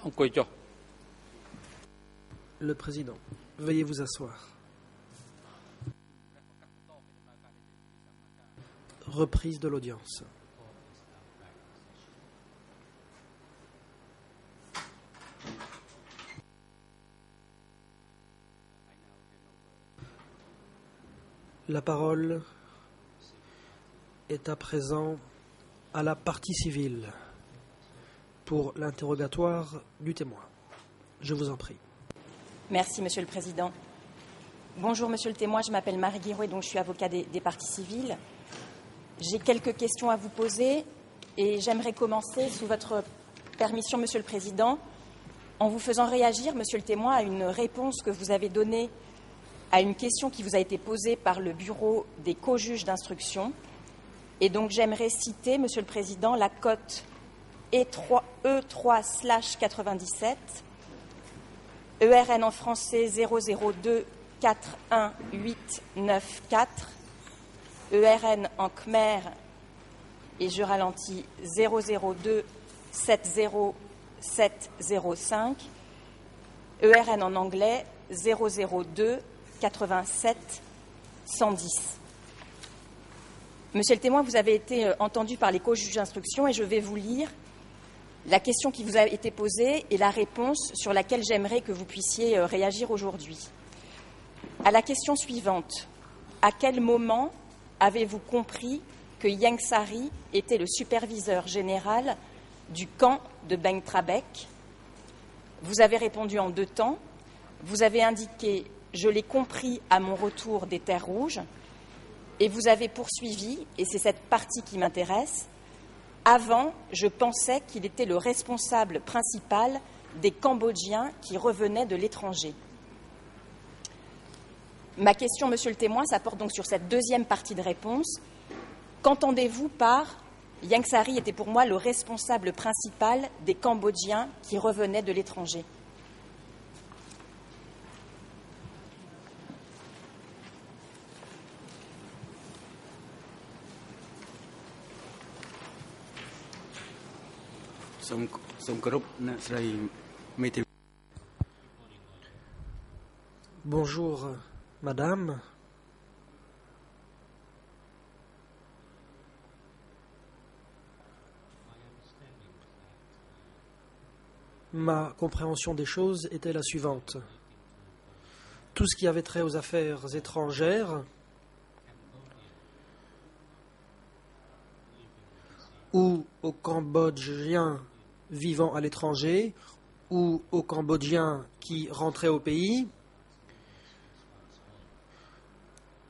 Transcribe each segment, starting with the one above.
អង្គុយចុះ Le président, veuillez vous asseoir. Reprise de l'audience. La parole est à présent à la partie civile pour l'interrogatoire du témoin. Je vous en prie. Merci, Monsieur le Président. Bonjour, Monsieur le témoin. Je m'appelle Marie Guirouet, donc je suis avocat des parties civiles. J'ai quelques questions à vous poser et j'aimerais commencer, sous votre permission, Monsieur le Président, en vous faisant réagir, Monsieur le témoin, à une réponse que vous avez donnée à une question qui vous a été posée par le bureau des co-juges d'instruction. Et donc j'aimerais citer, Monsieur le Président, la cote E3/97, ERN en français 002 41894, ERN en khmer, et je ralentis, 002 70705, ERN en anglais 002 87 110. Monsieur le témoin, vous avez été entendu par les co-juges d'instruction et je vais vous lire la question qui vous a été posée et la réponse sur laquelle j'aimerais que vous puissiez réagir aujourd'hui. À la question suivante, à quel moment avez-vous compris que Ieng Sary était le superviseur général du camp de Beng Trabek? Vous avez répondu en deux temps. Vous avez indiqué « Je l'ai compris à mon retour des terres rouges » et vous avez poursuivi, et c'est cette partie qui m'intéresse, « Avant, je pensais qu'il était le responsable principal des Cambodgiens qui revenaient de l'étranger. » Ma question, Monsieur le témoin, ça porte donc sur cette deuxième partie de réponse. Qu'entendez-vous par « Ieng Sary était pour moi le responsable principal des Cambodgiens qui revenaient de l'étranger » ? Bonjour, madame. Ma compréhension des choses était la suivante. Tout ce qui avait trait aux affaires étrangères ou aux Cambodgiens vivant à l'étranger ou aux Cambodgiens qui rentraient au pays,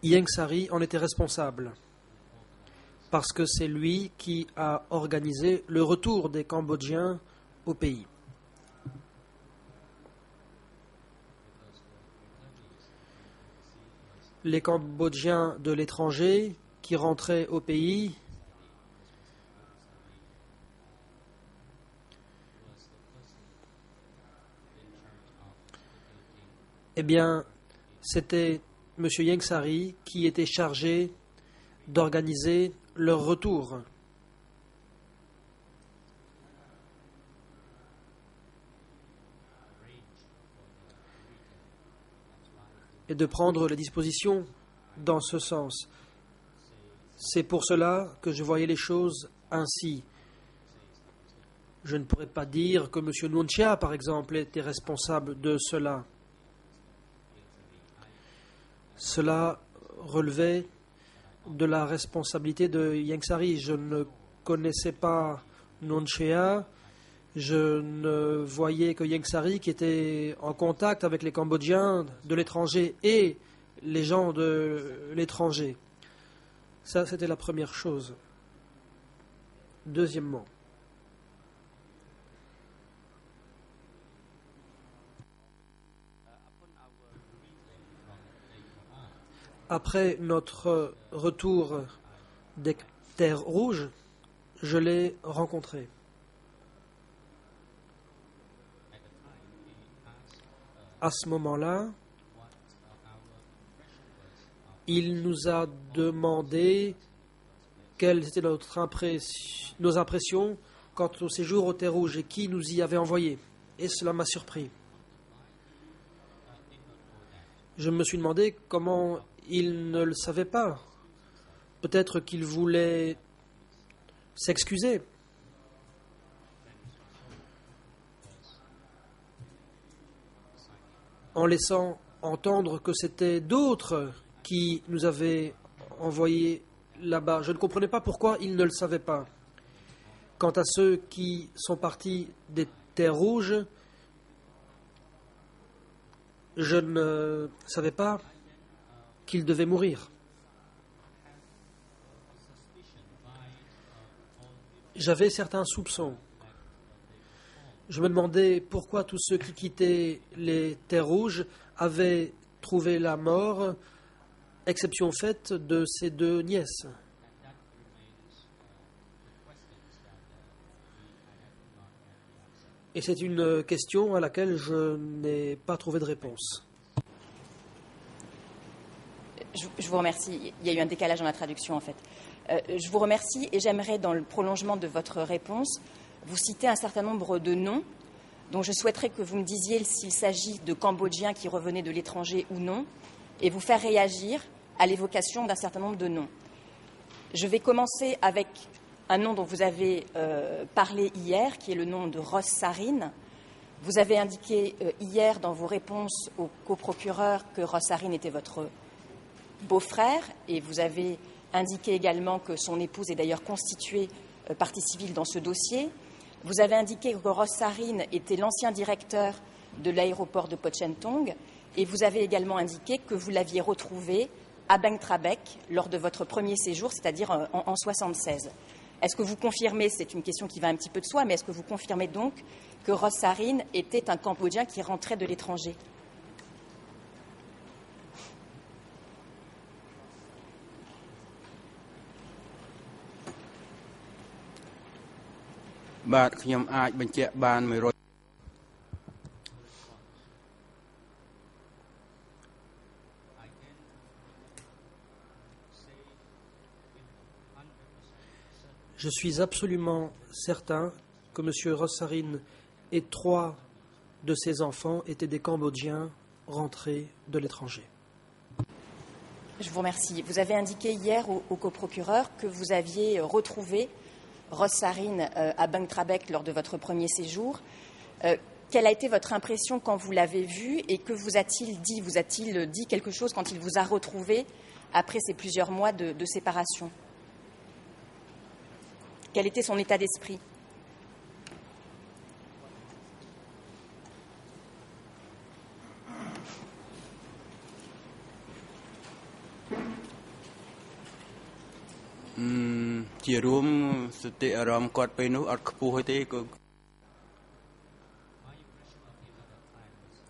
Ieng Sary en était responsable parce que c'est lui qui a organisé le retour des Cambodgiens au pays. Les Cambodgiens de l'étranger qui rentraient au pays eh bien, c'était M. Ieng Sary qui était chargé d'organiser leur retour. Et de prendre les dispositions dans ce sens. C'est pour cela que je voyais les choses ainsi. Je ne pourrais pas dire que M. Nuon Chea, par exemple, était responsable de cela. Cela relevait de la responsabilité de Ieng Sary. Je ne connaissais pas Nuon Chea. Je ne voyais que Ieng Sary qui était en contact avec les Cambodgiens de l'étranger et les gens de l'étranger. Ça, c'était la première chose. Deuxièmement, après notre retour des terres rouges, je l'ai rencontré. À ce moment-là, il nous a demandé quelles étaient nos impressions quant au séjour aux terres rouges et qui nous y avait envoyés. et cela m'a surpris. Je me suis demandé comment il ne le savait pas. Peut-être qu'il voulait s'excuser. En laissant entendre que c'était d'autres qui nous avaient envoyés là-bas. Je ne comprenais pas pourquoi ils ne le savaient pas. Quant à ceux qui sont partis des terres rouges, je ne savais pas qu'ils devaient mourir. J'avais certains soupçons. Je me demandais pourquoi tous ceux qui quittaient les terres rouges avaient trouvé la mort, exception faite de ces deux nièces. Et c'est une question à laquelle je n'ai pas trouvé de réponse. Je vous remercie. Il y a eu un décalage dans la traduction, en fait. Je vous remercie et j'aimerais, dans le prolongement de votre réponse, vous citer un certain nombre de noms dont je souhaiterais que vous me disiez s'il s'agit de Cambodgiens qui revenaient de l'étranger ou non, et vous faire réagir à l'évocation d'un certain nombre de noms. Je vais commencer avec un nom dont vous avez parlé hier, qui est le nom de Ross Sarin. Vous avez indiqué hier dans vos réponses au coprocureur que Ross Sarin était votre beau-frère, et vous avez indiqué également que son épouse est d'ailleurs constituée partie civile dans ce dossier. Vous avez indiqué que Ross Sarin était l'ancien directeur de l'aéroport de Pochentong, et vous avez également indiqué que vous l'aviez retrouvé à Bang Trabek lors de votre premier séjour, c'est-à-dire en 1976. Est-ce que vous confirmez, c'est une question qui va un petit peu de soi, mais est-ce que vous confirmez donc que Ross Sarin était un Cambodgien qui rentrait de l'étranger ? Je suis absolument certain que M. Ross Sarin et 3 de ses enfants étaient des Cambodgiens rentrés de l'étranger. Je vous remercie. Vous avez indiqué hier au coprocureur que vous aviez retrouvé Ross Sarin à Bang Trabek lors de votre premier séjour. Quelle a été votre impression quand vous l'avez vu et que vous a-t-il dit ? Vous a-t-il dit quelque chose quand il vous a retrouvé après ces plusieurs mois de séparation ? Quel était son état d'esprit ?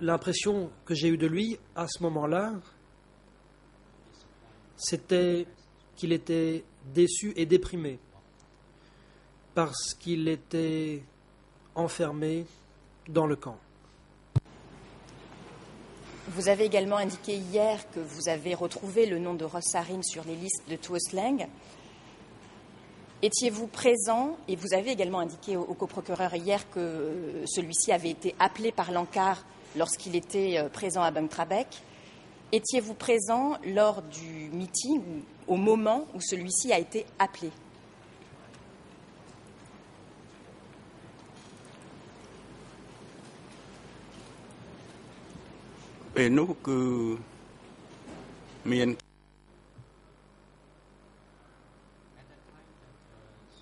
L'impression que j'ai eue de lui à ce moment-là, c'était qu'il était déçu et déprimé parce qu'il était enfermé dans le camp. Vous avez également indiqué hier que vous avez retrouvé le nom de Ross Sarin sur les listes de Tuo Sleng. Étiez-vous présent, et vous avez également indiqué au coprocureur hier que celui-ci avait été appelé par l'ANCAR lorsqu'il était présent à Bang Trabek. Étiez-vous présent lors du meeting, au moment où celui-ci a été appelé ?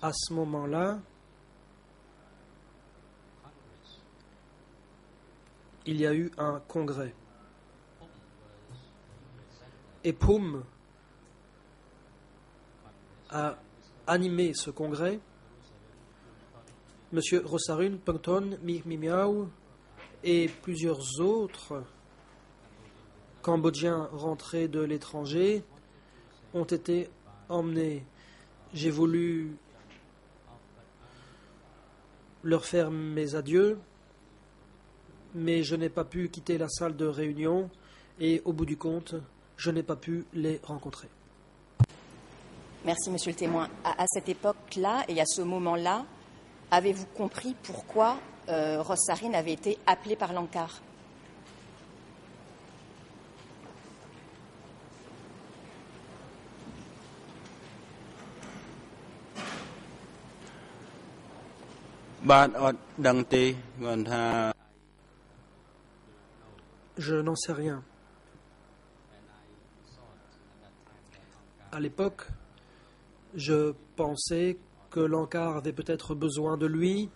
À ce moment-là, il y a eu un congrès. Et Poum a animé ce congrès. Monsieur Rossarun, Pengton, Mimiao et plusieurs autres Cambodgiens rentrés de l'étranger ont été emmenés. J'ai voulu leur faire mes adieux, mais je n'ai pas pu quitter la salle de réunion et au bout du compte, je n'ai pas pu les rencontrer. Merci, monsieur le témoin. À cette époque-là et à ce moment-là, avez-vous compris pourquoi Rossarin avait été appelé par l'ANCAR. Je n'en sais rien. À l'époque, je pensais que l'ANCAR avait peut-être besoin de lui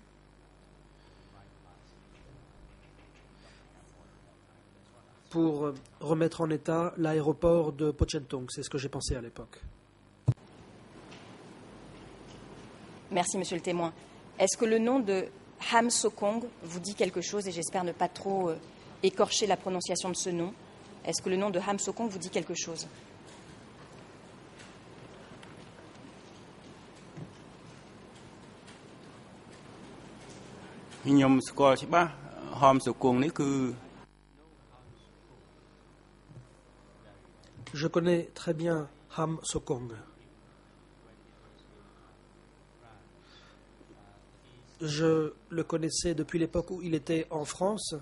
pour remettre en état l'aéroport de Pochentong. C'est ce que j'ai pensé à l'époque. Merci, monsieur le témoin. Est-ce que le nom de Ham Sokong vous dit quelque chose, et j'espère ne pas trop écorcher la prononciation de ce nom? Est-ce que le nom de Ham Sokong vous dit quelque chose? Je connais très bien Ham Sokong. Je le connaissais depuis l'époque où il était en France.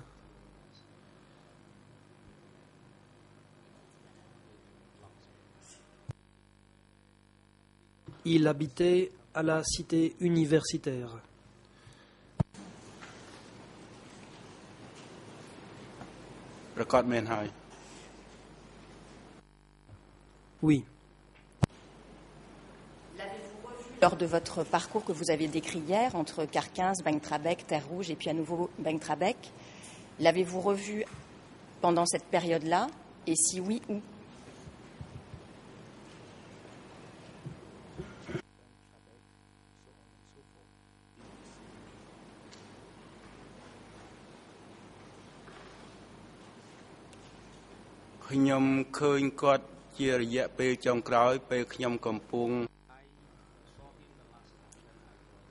Il habitait à la cité universitaire. Oui. Lors de votre parcours que vous avez décrit hier, entre Carquinz, Bang Trabec, Terre Rouge et puis à nouveau Bang Trabec, l'avez-vous revu pendant cette période-là? Et si oui, où?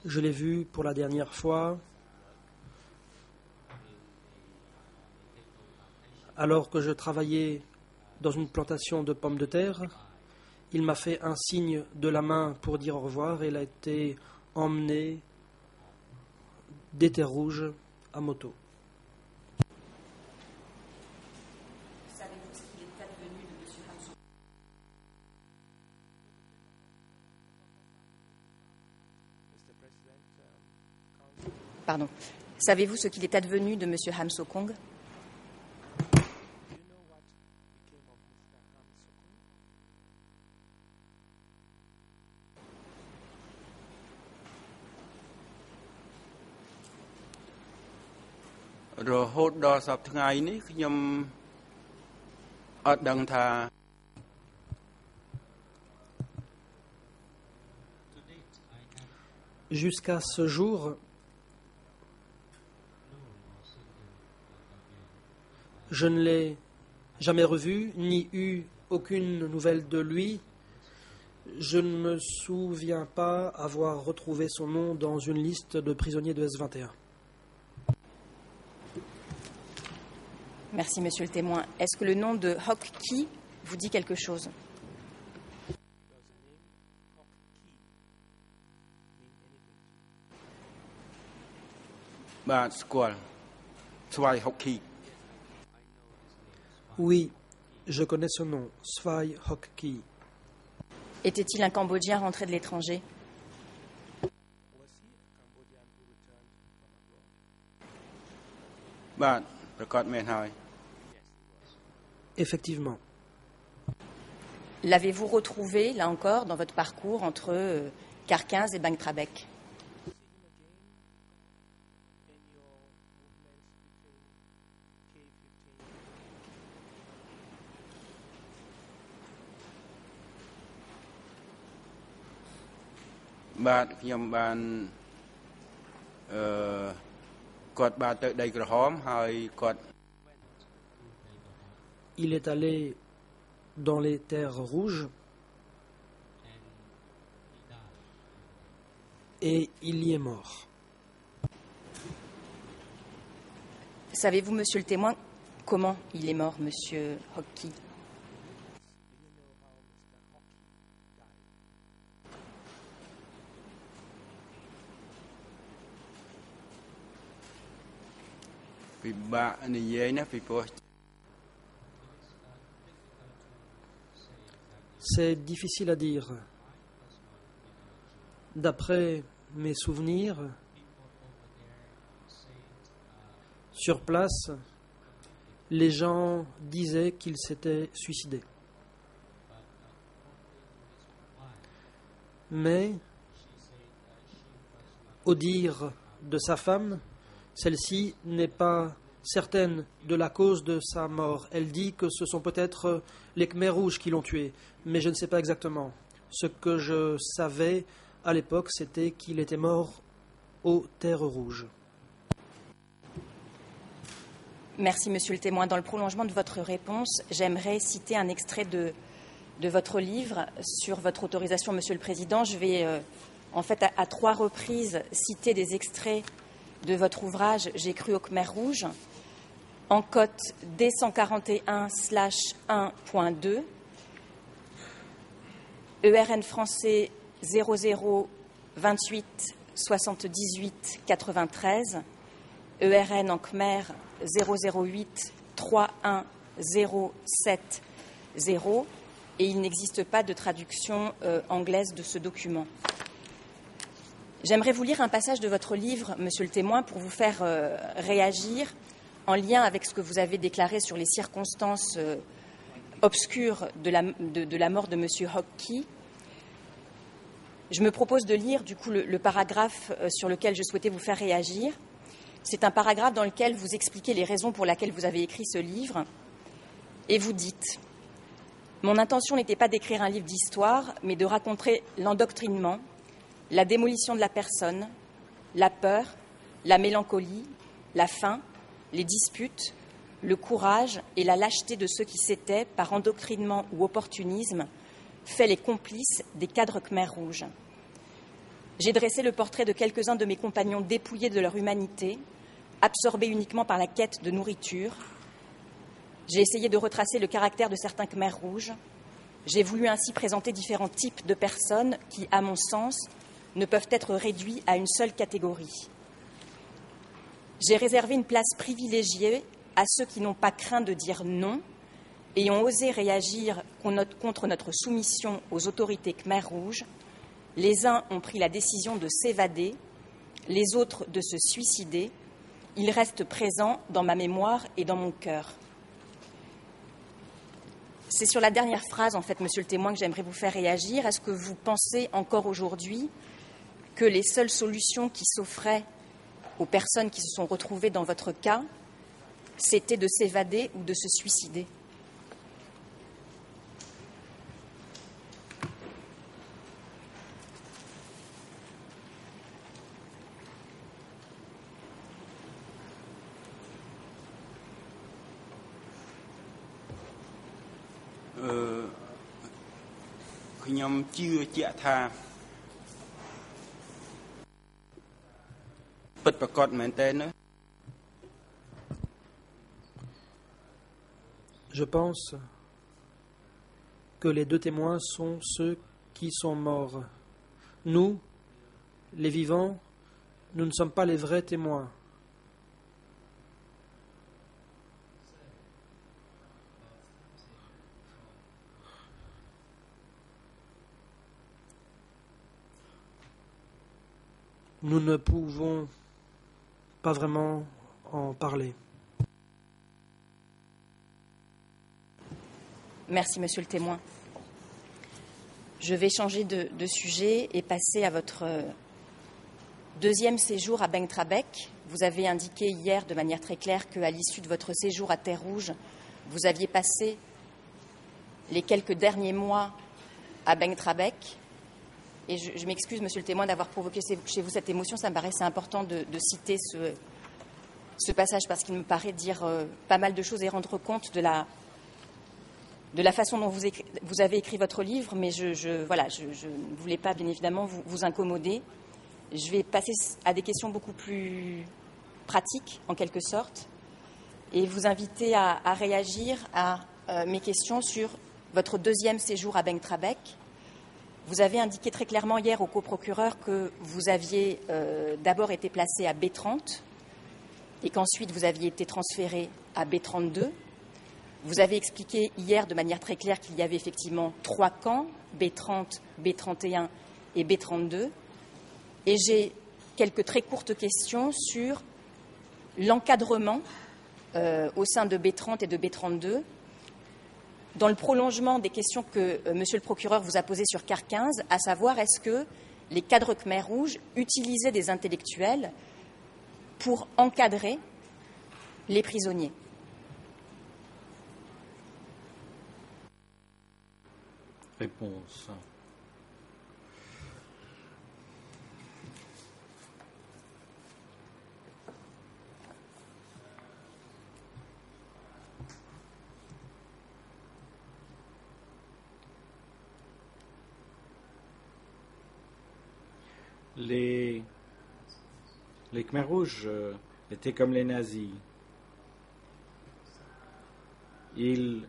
Je l'ai vu pour la dernière fois alors que je travaillais dans une plantation de pommes de terre. Il m'a fait un signe de la main pour dire au revoir et il a été emmené des Terres Rouges à moto. Savez-vous ce qu'il est advenu de M. Ham Sokong? Pardon. Savez-vous ce qu'il est advenu de M. Ham Sokong? Jusqu'à ce jour, je ne l'ai jamais revu, ni eu aucune nouvelle de lui. Je ne me souviens pas avoir retrouvé son nom dans une liste de prisonniers de S-21. Merci, monsieur le témoin. Est-ce que le nom de Hock Key vous dit quelque chose? Oui, je connais ce nom, Svay Hock Key. Était-il un Cambodgien rentré de l'étranger? Effectivement. L'avez-vous retrouvé, là encore, dans votre parcours entre Carquinz et Bang Trabec? Il est allé dans les Terres Rouges et il y est mort. Savez-vous, monsieur le témoin, comment il est mort, monsieur Hock Key? ពិបាកនិយាយណាពីព្រោះ C'est difficile à dire. D'après mes souvenirs, sur place, les gens disaient qu'il s'était suicidé. Mais, au dire de sa femme, celle-ci n'est pas certaine de la cause de sa mort. Elle dit que ce sont peut-être les Khmers rouges qui l'ont tué, mais je ne sais pas exactement. Ce que je savais à l'époque, c'était qu'il était mort aux Terres Rouges. Merci, monsieur le témoin. Dans le prolongement de votre réponse, j'aimerais citer un extrait de votre livre sur votre autorisation, monsieur le président. Je vais en fait à 3 reprises citer des extraits de votre ouvrage « J'ai cru aux Khmers rouges » en cote D141/1.2, ERN français 00 28 78 93, ERN en Khmer 008 31 070, et il n'existe pas de traduction anglaise de ce document. J'aimerais vous lire un passage de votre livre, monsieur le témoin, pour vous faire réagir en lien avec ce que vous avez déclaré sur les circonstances obscures de la mort de monsieur Hockey. Je me propose de lire du coup le paragraphe sur lequel je souhaitais vous faire réagir. C'est un paragraphe dans lequel vous expliquez les raisons pour lesquelles vous avez écrit ce livre, et vous dites « Mon intention n'était pas d'écrire un livre d'histoire, mais de raconter l'endoctrinement, la démolition de la personne, la peur, la mélancolie, la faim, les disputes, le courage et la lâcheté de ceux qui s'étaient, par endoctrinement ou opportunisme, fait les complices des cadres Khmers rouges. J'ai dressé le portrait de quelques-uns de mes compagnons dépouillés de leur humanité, absorbés uniquement par la quête de nourriture. J'ai essayé de retracer le caractère de certains Khmers rouges. J'ai voulu ainsi présenter différents types de personnes qui, à mon sens, ne peuvent être réduits à une seule catégorie. J'ai réservé une place privilégiée à ceux qui n'ont pas craint de dire non et ont osé réagir contre notre soumission aux autorités Khmers rouges. Les uns ont pris la décision de s'évader, les autres de se suicider. Ils restent présents dans ma mémoire et dans mon cœur. C'est sur la dernière phrase, en fait, monsieur le témoin, que j'aimerais vous faire réagir. Est-ce que vous pensez encore aujourd'hui que les seules solutions qui s'offraient aux personnes qui se sont retrouvées dans votre cas, c'était de s'évader ou de se suicider ? Je pense que les 2 témoins sont ceux qui sont morts. Nous, les vivants, nous ne sommes pas les vrais témoins. Nous ne pouvons pas vraiment en parler. Merci, monsieur le témoin. Je vais changer de sujet et passer à votre 2e séjour à Bengtrabek. Vous avez indiqué hier de manière très claire qu'à l'issue de votre séjour à Terre Rouge, vous aviez passé les quelques derniers mois à Bengtrabek. Et je m'excuse, monsieur le témoin, d'avoir provoqué chez vous cette émotion. Ça me paraissait important de citer ce passage parce qu'il me paraît dire pas mal de choses et rendre compte de la façon dont vous avez écrit votre livre. Mais je ne voulais pas, bien évidemment, vous incommoder. Je vais passer à des questions beaucoup plus pratiques, en quelque sorte, et vous inviter à réagir à mes questions sur votre 2e séjour à Bengtrabek. Vous avez indiqué très clairement hier au coprocureur que vous aviez d'abord été placé à B30, et qu'ensuite vous aviez été transféré à B32. Vous avez expliqué hier de manière très claire qu'il y avait effectivement 3 camps, B30, B31 et B32. Et j'ai quelques très courtes questions sur l'encadrement au sein de B30 et de B32. Dans le prolongement des questions que Monsieur le procureur vous a posées sur CAR 15, à savoir est-ce que les cadres Khmer Rouge utilisaient des intellectuels pour encadrer les prisonniers. Réponse. Les Khmer Rouges étaient comme les nazis. Ils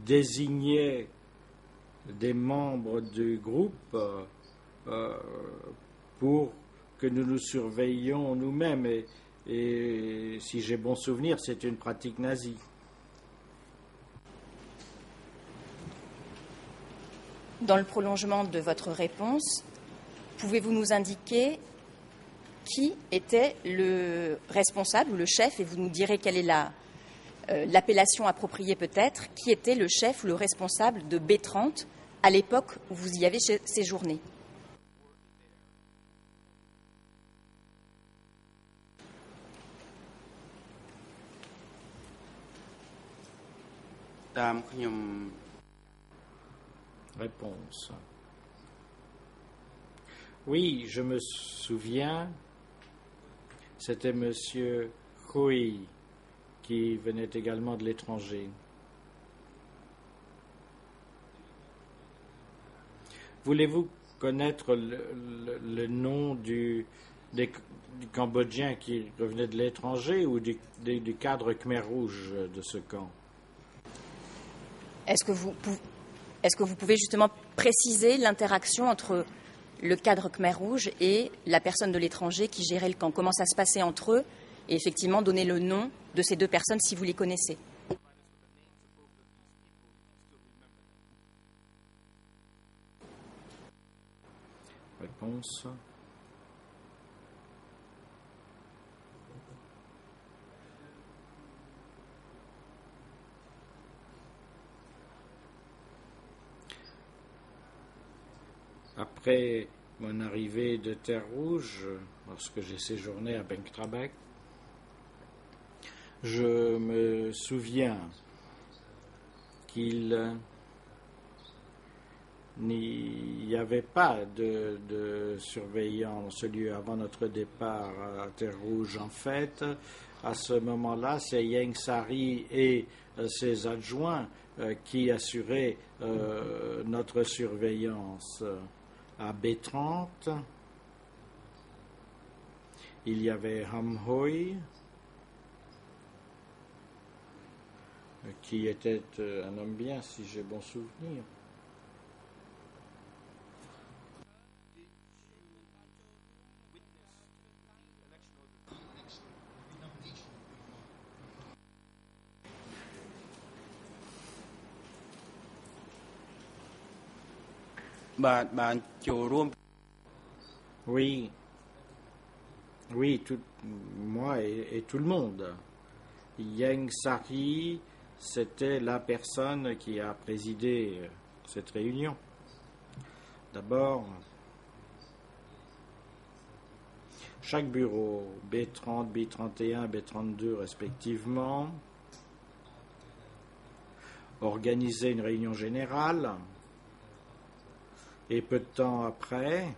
désignaient des membres du groupe pour que nous nous surveillions nous-mêmes. Et si j'ai bon souvenir, c'est une pratique nazie. Dans le prolongement de votre réponse, pouvez-vous nous indiquer qui était le responsable ou le chef, et vous nous direz quelle est l'appellation appropriée peut-être, qui était le chef ou le responsable de B30 à l'époque où vous y avez séjourné? Réponse. Oui, je me souviens, c'était M. Hui qui venait également de l'étranger. Voulez-vous connaître le nom du Cambodgien qui revenait de l'étranger ou du cadre Khmer Rouge de ce camp? Est-ce que vous pouvez justement préciser l'interaction entre le cadre Khmer Rouge et la personne de l'étranger qui gérait le camp? Comment ça se passait entre eux? Et effectivement, donner le nom de ces deux personnes si vous les connaissez. Réponse. Après mon arrivée de Terre Rouge, lorsque j'ai séjourné à Beng Trabek, je me souviens qu'il n'y avait pas de surveillance lieu avant notre départ à Terre Rouge. En fait, à ce moment-là, c'est Ieng Sary et ses adjoints qui assuraient notre surveillance. À B30, il y avait Ham Hoi, qui était un homme bien, si j'ai bon souvenir. Oui, moi et tout le monde. Ieng Sary, c'était la personne qui a présidé cette réunion. D'abord, chaque bureau, B30, B31, B32 respectivement, organisait une réunion générale. Et peu de temps après,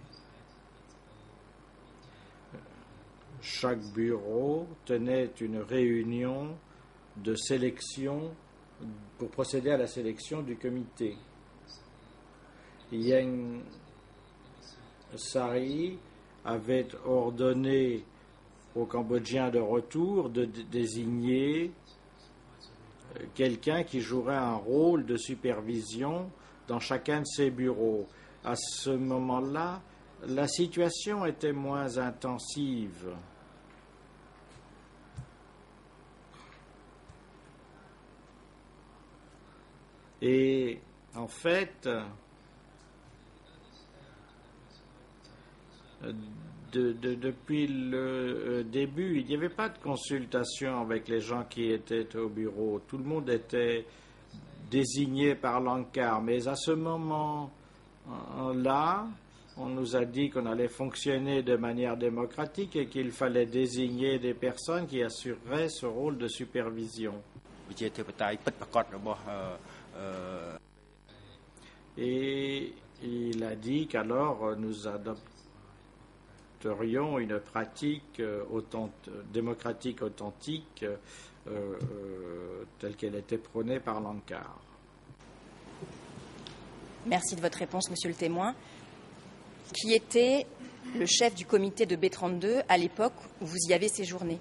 chaque bureau tenait une réunion de sélection pour procéder à la sélection du comité. Ieng Sary avait ordonné aux Cambodgiens de retour de désigner quelqu'un qui jouerait un rôle de supervision dans chacun de ces bureaux. À ce moment-là, la situation était moins intensive. Et en fait, depuis le début, il n'y avait pas de consultation avec les gens qui étaient au bureau. Tout le monde était désigné par l'ANCAR. Mais à ce moment-là, on nous a dit qu'on allait fonctionner de manière démocratique et qu'il fallait désigner des personnes qui assureraient ce rôle de supervision. Et il a dit qu'alors nous adopterions une pratique démocratique authentique telle qu'elle était prônée par l'ANCAR. Merci de votre réponse, Monsieur le témoin. Qui était le chef du comité de B32 à l'époque où vous y avez séjourné?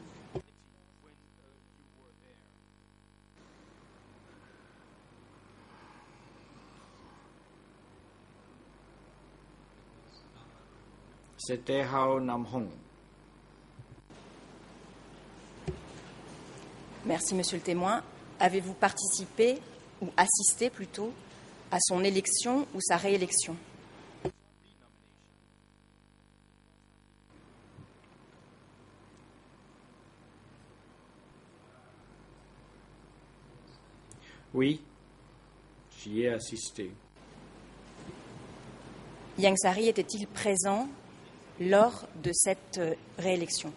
C'était Hao Nam-hong. Merci, Monsieur le témoin. Avez-vous participé, ou assisté plutôt, à son élection ou sa réélection? Oui, j'y ai assisté. Ieng Sary était-il présent lors de cette réélection?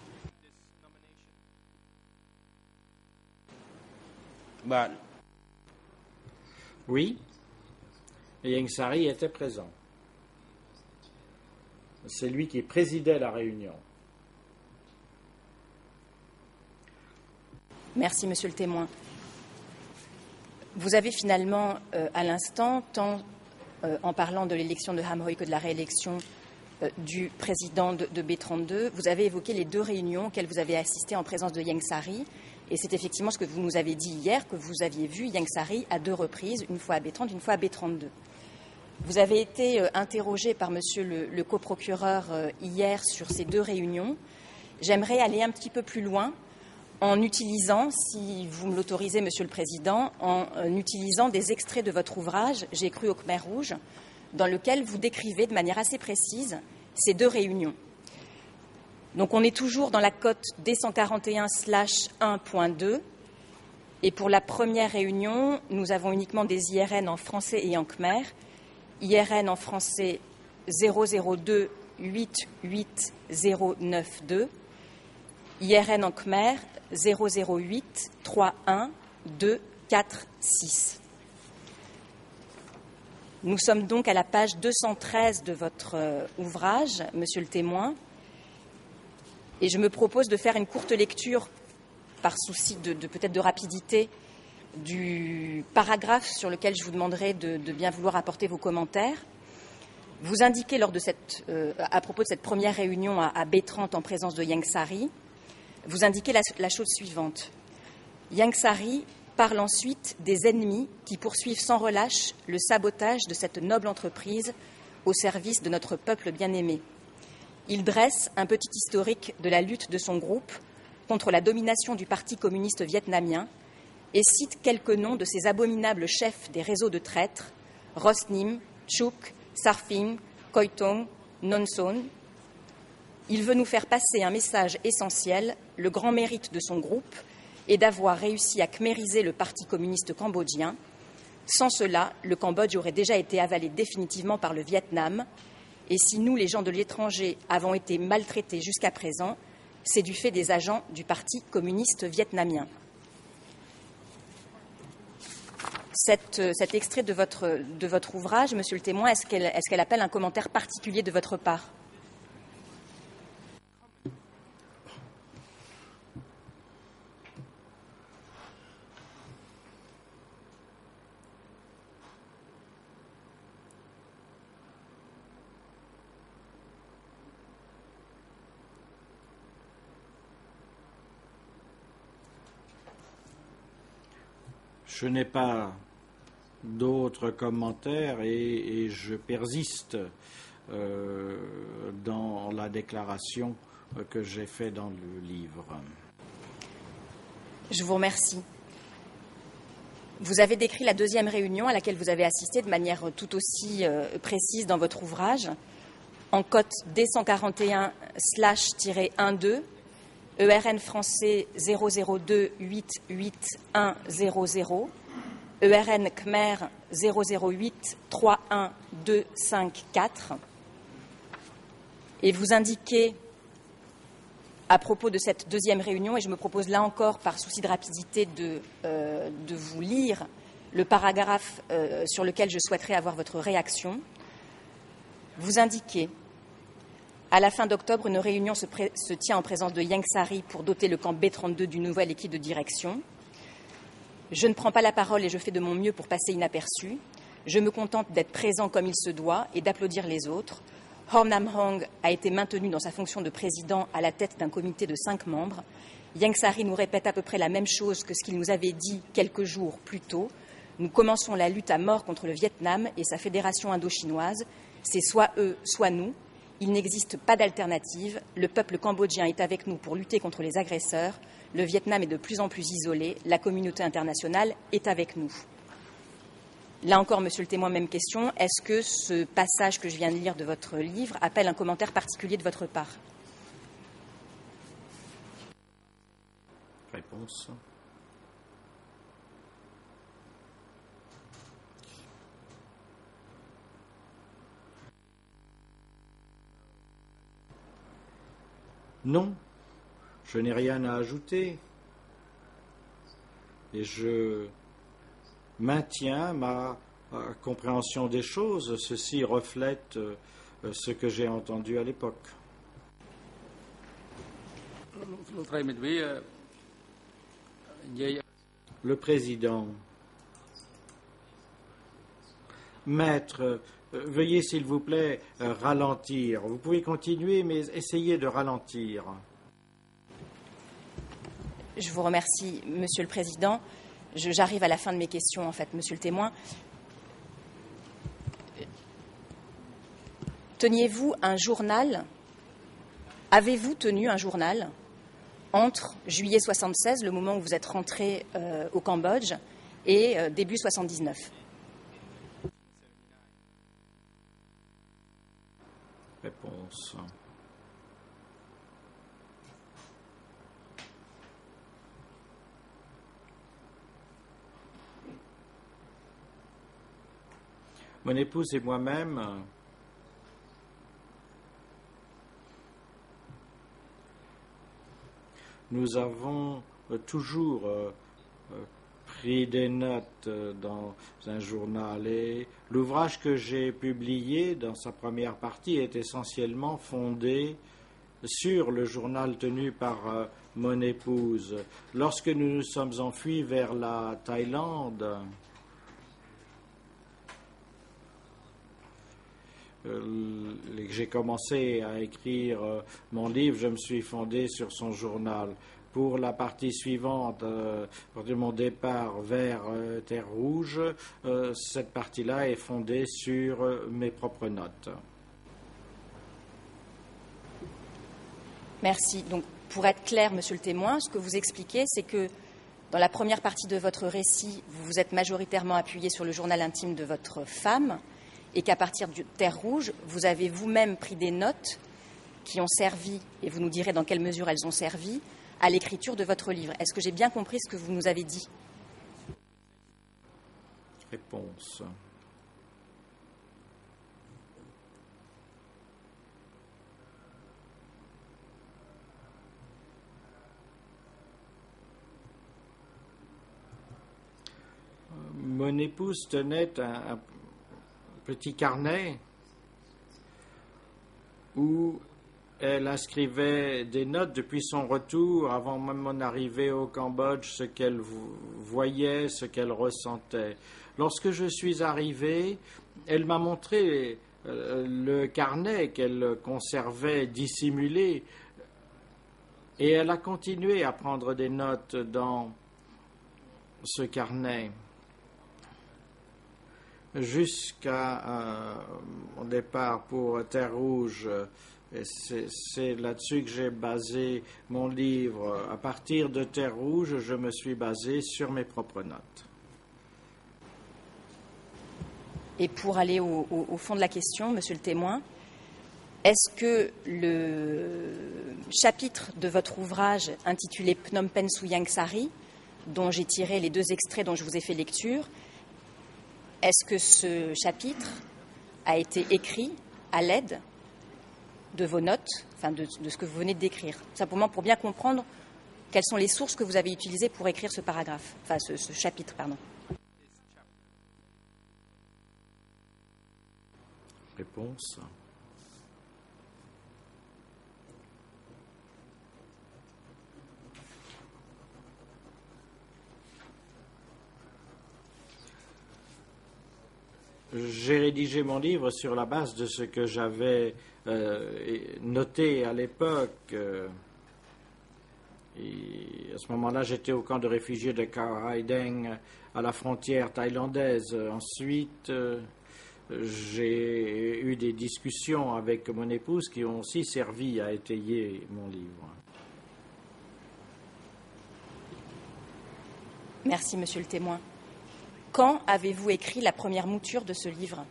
Oui, Ieng Sary était présent. C'est lui qui présidait la réunion. Merci, Monsieur le témoin. Vous avez finalement, à l'instant, tant en parlant de l'élection de Ham Roi que de la réélection du président de B32, vous avez évoqué les deux réunions auxquelles vous avez assisté en présence de Ieng Sary. Et c'est effectivement ce que vous nous avez dit hier, que vous aviez vu Ieng Sary à deux reprises, une fois à B30, une fois à B32. Vous avez été interrogé par Monsieur le coprocureur hier sur ces deux réunions. J'aimerais aller un petit peu plus loin en utilisant, si vous me l'autorisez, Monsieur le Président, en utilisant des extraits de votre ouvrage « J'ai cru au Khmer rouge », dans lequel vous décrivez de manière assez précise ces deux réunions. Donc on est toujours dans la cote D141/1.2 et pour la première réunion, nous avons uniquement des IRN en français et en khmer. IRN en français 002 88092, IRN en khmer 008 31 246. Nous sommes donc à la page 213 de votre ouvrage, Monsieur le témoin, et je me propose de faire une courte lecture, par souci de peut-être de rapidité, du paragraphe sur lequel je vous demanderai de bien vouloir apporter vos commentaires. Vous indiquez lors de à propos de cette première réunion à B30 en présence de Ieng Sary, vous indiquez la chose suivante. Ieng Sary parle ensuite des ennemis qui poursuivent sans relâche le sabotage de cette noble entreprise au service de notre peuple bien-aimé. Il dresse un petit historique de la lutte de son groupe contre la domination du Parti communiste vietnamien et cite quelques noms de ces abominables chefs des réseaux de traîtres, Rosnim, Chuk, Sarfing, Koitong, Nonson. Il veut nous faire passer un message essentiel. Le grand mérite de son groupe est d'avoir réussi à khmériser le Parti communiste cambodgien. Sans cela, le Cambodge aurait déjà été avalé définitivement par le Vietnam. Et si nous, les gens de l'étranger, avons été maltraités jusqu'à présent, c'est du fait des agents du Parti communiste vietnamien. Cet extrait de votre ouvrage, Monsieur le témoin, est-ce qu'elle appelle un commentaire particulier de votre part? Je n'ai pas d'autres commentaires et je persiste dans la déclaration que j'ai faite dans le livre. Je vous remercie. Vous avez décrit la deuxième réunion à laquelle vous avez assisté de manière tout aussi précise dans votre ouvrage, en cote D141/-12, ERN français 002888100, ERN Khmer 0083124, et vous indiquez à propos de cette deuxième réunion, et je me propose là encore, par souci de rapidité, de vous lire le paragraphe sur lequel je souhaiterais avoir votre réaction. Vous indiquez: à la fin d'octobre, une réunion se tient en présence de Ieng Sary pour doter le camp B32 d'une nouvelle équipe de direction. Je ne prends pas la parole et je fais de mon mieux pour passer inaperçu. Je me contente d'être présent comme il se doit et d'applaudir les autres. Hom Nam Hong a été maintenu dans sa fonction de président à la tête d'un comité de 5 membres. Ieng Sary nous répète à peu près la même chose que ce qu'il nous avait dit quelques jours plus tôt. Nous commençons la lutte à mort contre le Vietnam et sa fédération indo-chinoise. C'est soit eux, soit nous. Il n'existe pas d'alternative. Le peuple cambodgien est avec nous pour lutter contre les agresseurs. Le Vietnam est de plus en plus isolé. La communauté internationale est avec nous. Là encore, monsieur le témoin, même question. Est-ce que ce passage que je viens de lire de votre livre appelle un commentaire particulier de votre part? Réponse. Non, je n'ai rien à ajouter. Et je maintiens ma compréhension des choses. Ceci reflète ce que j'ai entendu à l'époque. Le président. Maître, veuillez s'il vous plaît ralentir. Vous pouvez continuer, mais essayez de ralentir. Je vous remercie, monsieur le président. J'arrive à la fin de mes questions, en fait, monsieur le témoin. Teniez-vous un journal? Avez-vous tenu un journal entre juillet 76, le moment où vous êtes rentré au Cambodge, et début 79? Réponse. Mon épouse et moi-même nous avons toujours pris des notes dans un journal et l'ouvrage que j'ai publié dans sa première partie est essentiellement fondé sur le journal tenu par mon épouse. Lorsque nous nous sommes enfuis vers la Thaïlande, j'ai commencé à écrire mon livre, je me suis fondé sur son journal. Pour la partie suivante, de mon départ vers Terre Rouge, cette partie-là est fondée sur mes propres notes. Merci. Donc, pour être clair, monsieur le témoin, ce que vous expliquez, c'est que dans la première partie de votre récit, vous vous êtes majoritairement appuyé sur le journal intime de votre femme, et qu'à partir de Terre Rouge, vous avez vous-même pris des notes qui ont servi, et vous nous direz dans quelle mesure elles ont servi, à l'écriture de votre livre. Est-ce que j'ai bien compris ce que vous nous avez dit? Réponse. Mon épouse tenait un petit carnet où elle inscrivait des notes depuis son retour, avant même mon arrivée au Cambodge, ce qu'elle voyait, ce qu'elle ressentait. Lorsque je suis arrivé, elle m'a montré le carnet qu'elle conservait dissimulé et elle a continué à prendre des notes dans ce carnet jusqu'à mon départ pour Terre Rouge. Et c'est là-dessus que j'ai basé mon livre. À partir de Terre Rouge, je me suis basé sur mes propres notes. Et pour aller au fond de la question, monsieur le témoin, est-ce que le chapitre de votre ouvrage intitulé Phnom Penh sous Ieng Sary, dont j'ai tiré les 2 extraits dont je vous ai fait lecture, est-ce que ce chapitre a été écrit à l'aide de vos notes, enfin de ce que vous venez de décrire, simplement pour bien comprendre quelles sont les sources que vous avez utilisées pour écrire ce paragraphe, enfin ce chapitre, pardon. Réponse. J'ai rédigé mon livre sur la base de ce que j'avais noté à l'époque. Et à ce moment-là, j'étais au camp de réfugiés de Khao Hai Deng, à la frontière thaïlandaise. Ensuite, j'ai eu des discussions avec mon épouse qui ont aussi servi à étayer mon livre. Merci, monsieur le témoin. Quand avez-vous écrit la première mouture de ce livre ?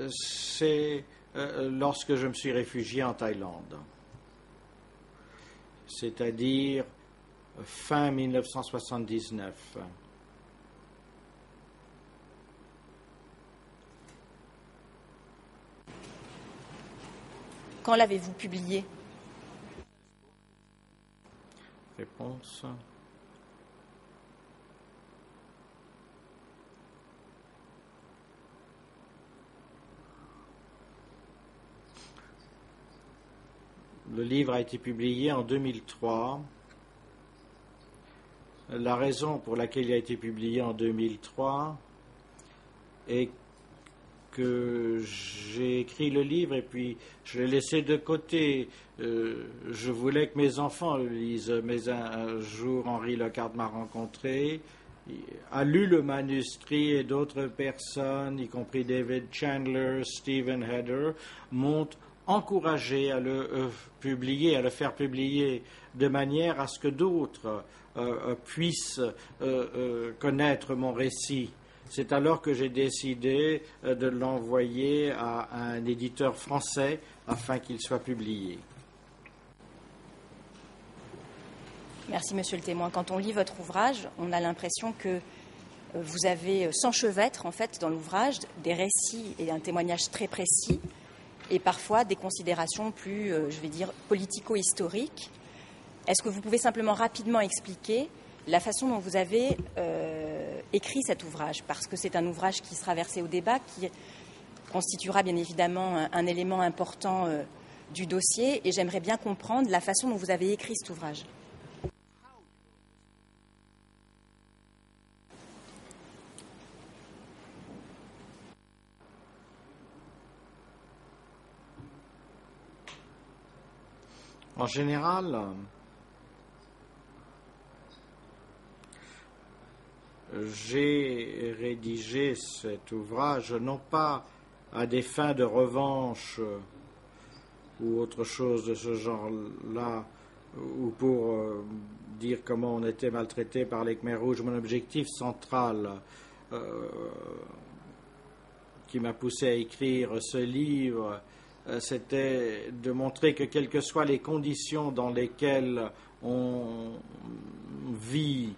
C'est lorsque je me suis réfugié en Thaïlande, c'est-à-dire fin 1979. Quand l'avez-vous publié ? Réponse. Le livre a été publié en 2003. La raison pour laquelle il a été publié en 2003 est que j'ai écrit le livre et puis je l'ai laissé de côté. Je voulais que mes enfants le lisent, mais un jour Henri Lecard m'a rencontré, a lu le manuscrit et d'autres personnes, y compris David Chandler, Stephen Heather, m'ont encouragé à le publier, à le faire publier de manière à ce que d'autres puissent connaître mon récit. C'est alors que j'ai décidé de l'envoyer à un éditeur français afin qu'il soit publié. Merci, monsieur le témoin. Quand on lit votre ouvrage, on a l'impression que vous avez s'enchevêtre, en fait, dans l'ouvrage, des récits et un témoignage très précis, et parfois des considérations plus, je vais dire, politico-historiques. Est-ce que vous pouvez simplement rapidement expliquer la façon dont vous avez écrit cet ouvrage, parce que c'est un ouvrage qui sera versé au débat, qui constituera bien évidemment un élément important du dossier, et j'aimerais bien comprendre la façon dont vous avez écrit cet ouvrage. En général, j'ai rédigé cet ouvrage non pas à des fins de revanche ou autre chose de ce genre-là, ou pour dire comment on était maltraité par les Khmers rouges. Mon objectif central qui m'a poussé à écrire ce livre, c'était de montrer que quelles que soient les conditions dans lesquelles on vit,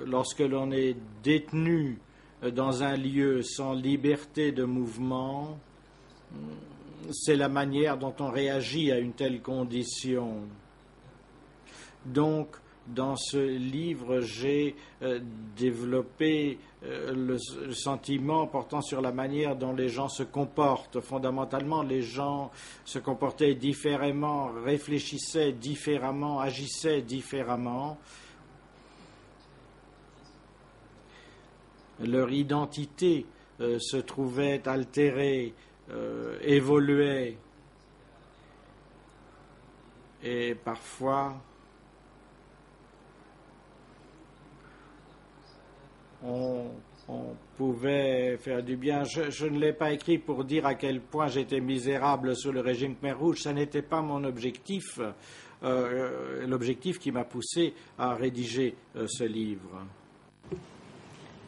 lorsque l'on est détenu dans un lieu sans liberté de mouvement, c'est la manière dont on réagit à une telle condition. Donc, dans ce livre, j'ai développé le sentiment portant sur la manière dont les gens se comportent. Fondamentalement, les gens se comportaient différemment, réfléchissaient différemment, agissaient différemment. Leur identité se trouvait altérée, évoluait, et parfois on pouvait faire du bien. Je ne l'ai pas écrit pour dire à quel point j'étais misérable sous le régime Khmer Rouge. Ça n'était pas mon objectif, l'objectif qui m'a poussé à rédiger ce livre.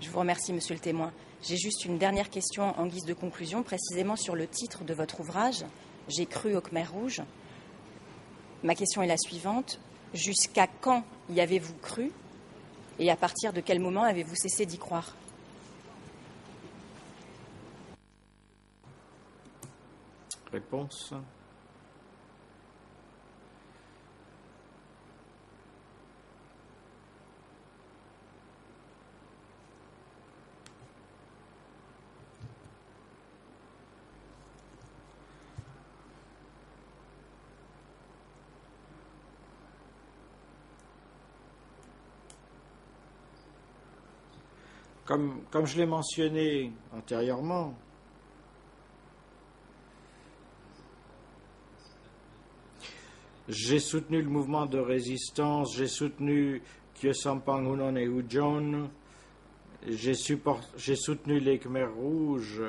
Je vous remercie, Monsieur le témoin. J'ai juste une dernière question en guise de conclusion, précisément sur le titre de votre ouvrage, « J'ai cru au Khmer Rouge ». Ma question est la suivante. Jusqu'à quand y avez-vous cru et à partir de quel moment avez-vous cessé d'y croire ? Réponse. Comme je l'ai mentionné antérieurement, j'ai soutenu le mouvement de résistance, j'ai soutenu Khieu Sampang Hunon et Ujon, j'ai soutenu les Khmer Rouges.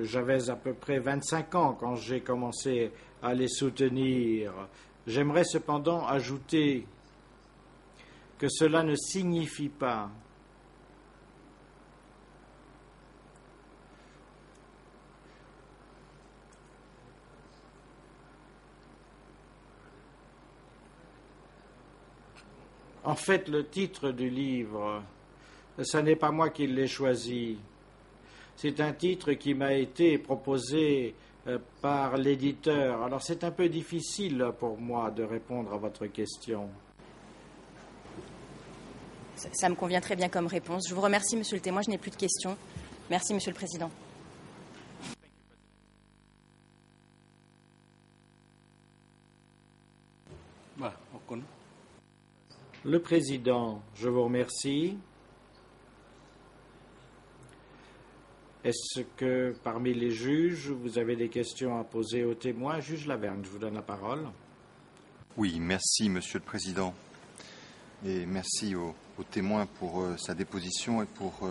J'avais à peu près 25 ans quand j'ai commencé à les soutenir. J'aimerais cependant ajouter que cela ne signifie pas En fait, le titre du livre, ce n'est pas moi qui l'ai choisi. C'est un titre qui m'a été proposé par l'éditeur. Alors c'est un peu difficile pour moi de répondre à votre question. Ça me convient très bien comme réponse. Je vous remercie, Monsieur le témoin. Je n'ai plus de questions. Merci, Monsieur le Président. Le Président, je vous remercie. Est-ce que parmi les juges, vous avez des questions à poser aux témoins? Juge Laverne, je vous donne la parole. Oui, merci Monsieur le Président. Et merci au témoin pour sa déposition et pour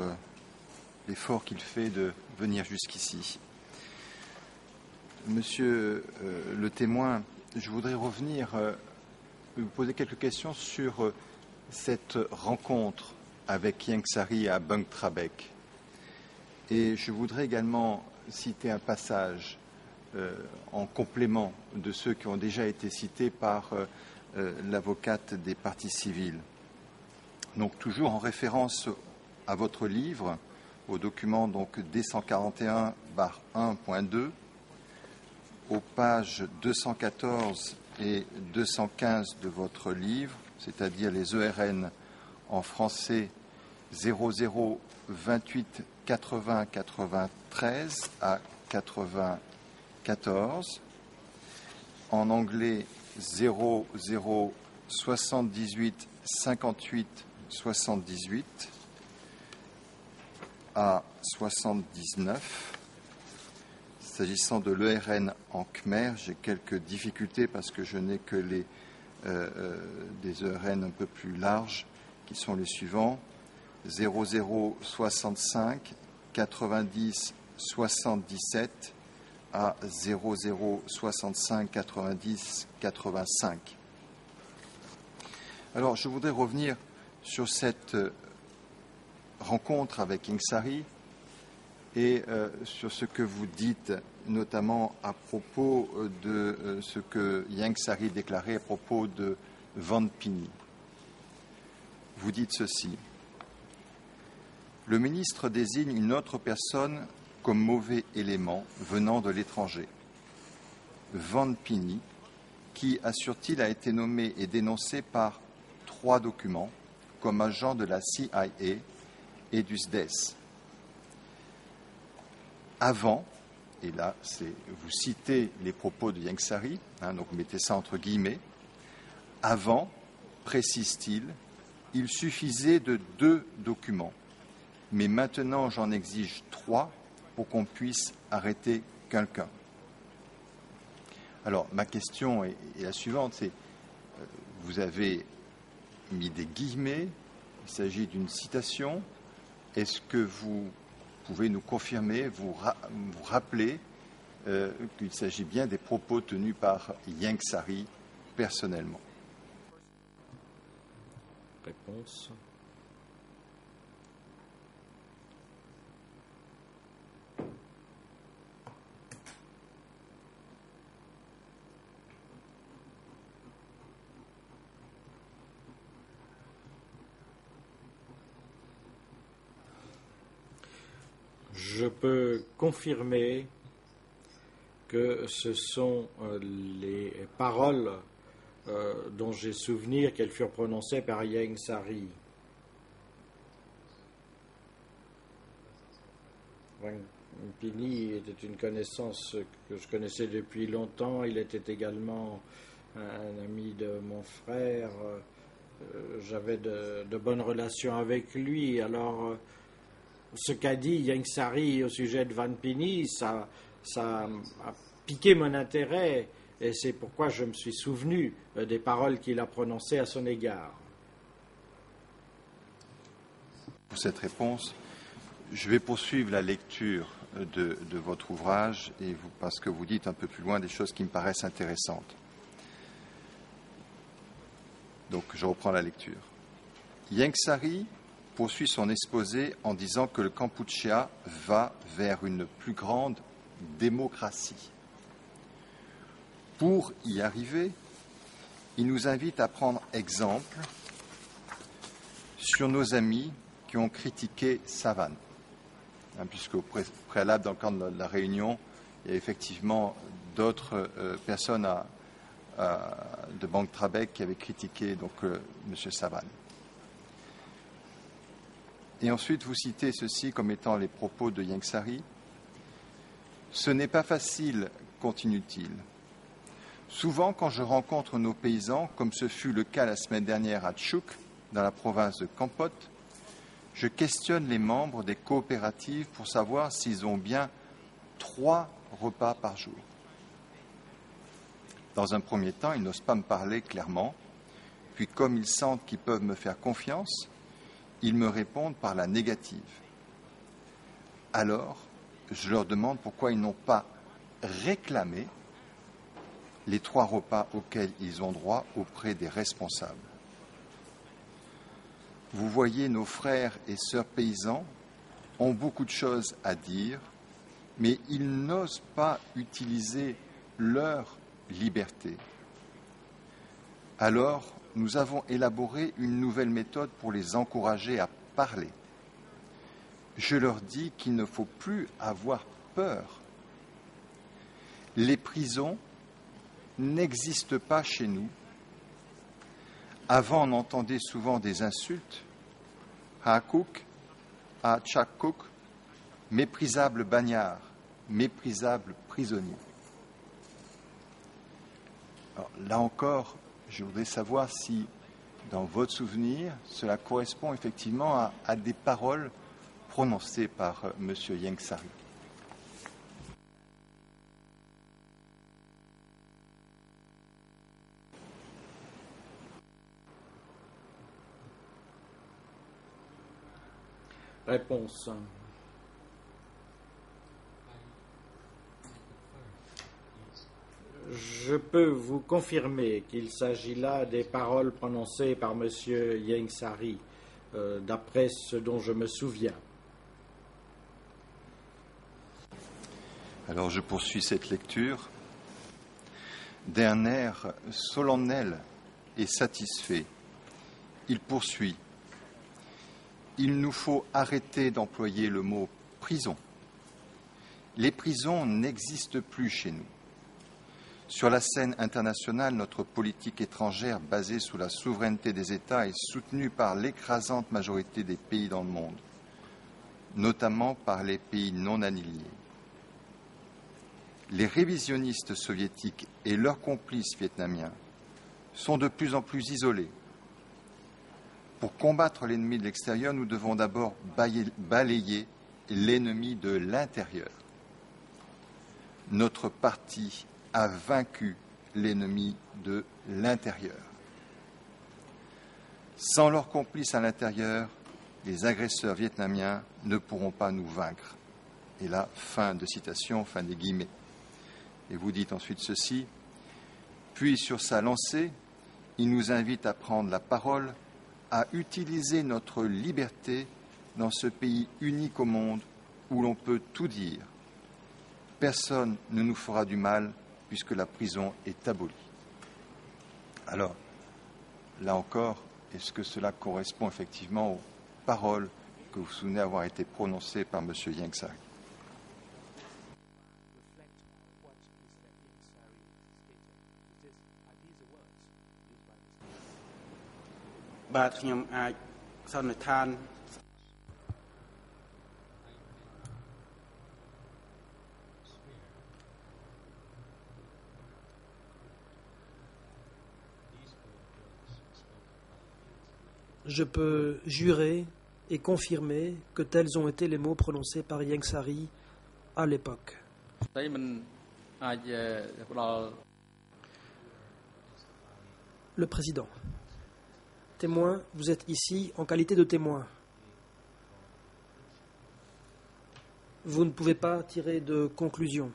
l'effort qu'il fait de venir jusqu'ici. Monsieur le témoin, je voudrais revenir, vous poser quelques questions sur cette rencontre avec Ieng Sary à Bang Trabek. Et je voudrais également citer un passage en complément de ceux qui ont déjà été cités par l'avocate des parties civiles. Donc toujours en référence à votre livre, au document donc D141/1.2, aux pages 214 et 215 de votre livre, c'est-à-dire les ERN en français 0028 80 93 à 94, en anglais 00 78 58 78 à 79. S'agissant de l'ERN en Khmer, j'ai quelques difficultés parce que je n'ai que des ERN un peu plus larges qui sont les suivants: 00 65 90 77 à 00 65 90 85. Alors, je voudrais revenir sur cette rencontre avec Ieng Sary et sur ce que vous dites, notamment à propos de ce que Ieng Sary déclarait à propos de Van Pini. Vous dites ceci: le ministre désigne une autre personne comme mauvais élément venant de l'étranger. Van Pini, qui, assure-t-il, a été nommé et dénoncé par 3 documents comme agent de la CIA et du SDES. Avant, et là vous citez les propos de Ieng Sary, donc mettez ça entre guillemets, avant, précise-t-il, il suffisait de 2 documents, mais maintenant j'en exige 3 pour qu'on puisse arrêter quelqu'un. Alors ma question est la suivante, c'est vous avez mis des guillemets Il s'agit d'une citation. Est-ce que vous pouvez nous confirmer, vous rappeler qu'il s'agit bien des propos tenus par Ieng Sary personnellement? Réponse. Je peux confirmer que ce sont les paroles dont j'ai souvenir qu'elles furent prononcées par Ieng Sary. Pini était une connaissance que je connaissais depuis longtemps. Il était également un ami de mon frère. J'avais de bonnes relations avec lui. Alors, ce qu'a dit Ieng Sary au sujet de Van Pini, ça a piqué mon intérêt. Et c'est pourquoi je me suis souvenu des paroles qu'il a prononcées à son égard. Pour cette réponse, je vais poursuivre la lecture de votre ouvrage parce que vous dites un peu plus loin des choses qui me paraissent intéressantes. Donc, je reprends la lecture. Ieng Sary poursuit son exposé en disant que le Kampuchea va vers une plus grande démocratie. Pour y arriver, il nous invite à prendre exemple sur nos amis qui ont critiqué Savane. Puisqu'au préalable, dans le cadre de la réunion, il y a effectivement d'autres personnes de Banque Trabek qui avaient critiqué M. Savane. Et ensuite, vous citez ceci comme étant les propos de Ieng Sary. « Ce n'est pas facile, continue-t-il. Souvent, quand je rencontre nos paysans, comme ce fut le cas la semaine dernière à Tchouk, dans la province de Kampot, je questionne les membres des coopératives pour savoir s'ils ont bien 3 repas par jour. Dans un premier temps, ils n'osent pas me parler clairement, puis comme ils sentent qu'ils peuvent me faire confiance, ils me répondent par la négative. Alors, je leur demande pourquoi ils n'ont pas réclamé les 3 repas auxquels ils ont droit auprès des responsables. Vous voyez, nos frères et sœurs paysans ont beaucoup de choses à dire, mais ils n'osent pas utiliser leur liberté. Alors, nous avons élaboré une nouvelle méthode pour les encourager à parler. Je leur dis qu'il ne faut plus avoir peur. Les prisons n'existent pas chez nous. Avant, on entendait souvent des insultes. Hakouk, Hachakouk, méprisable bagnard, méprisable prisonnier. Alors, là encore, je voudrais savoir si, dans votre souvenir, cela correspond effectivement à des paroles prononcées par M. Ieng Sary. Réponse. Je peux vous confirmer qu'il s'agit là des paroles prononcées par M. Ieng Sary, d'après ce dont je me souviens. Alors je poursuis cette lecture. D'un air solennel et satisfait, il poursuit. Il nous faut arrêter d'employer le mot prison. Les prisons n'existent plus chez nous. Sur la scène internationale, notre politique étrangère basée sous la souveraineté des États est soutenue par l'écrasante majorité des pays dans le monde, notamment par les pays non alignés. Les révisionnistes soviétiques et leurs complices vietnamiens sont de plus en plus isolés. Pour combattre l'ennemi de l'extérieur, nous devons d'abord balayer l'ennemi de l'intérieur. Notre parti a vaincu l'ennemi de l'intérieur. Sans leurs complices à l'intérieur, les agresseurs vietnamiens ne pourront pas nous vaincre. Et là, fin de citation, fin des guillemets. Et vous dites ensuite ceci. Puis sur sa lancée, il nous invite à prendre la parole, à utiliser notre liberté dans ce pays unique au monde où l'on peut tout dire. Personne ne nous fera du mal puisque la prison est abolie. Alors, là encore, est-ce que cela correspond effectivement aux paroles que vous vous souvenez avoir été prononcées par M. Ieng Sary? Je peux jurer et confirmer que tels ont été les mots prononcés par Ieng Sary à l'époque. Le président. Témoin, vous êtes ici en qualité de témoin. Vous ne pouvez pas tirer de conclusion.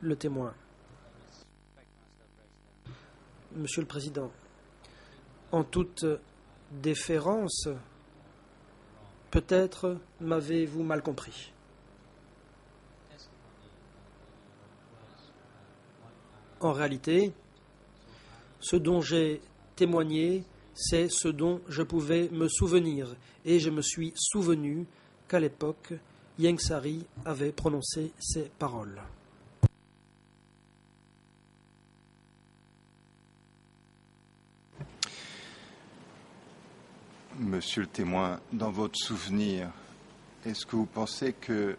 Le témoin. Monsieur le Président, en toute déférence, peut-être m'avez-vous mal compris. En réalité, ce dont j'ai témoigné, c'est ce dont je pouvais me souvenir, et je me suis souvenu qu'à l'époque, Ieng Sary avait prononcé ces paroles. Monsieur le témoin, dans votre souvenir, est-ce que vous pensez que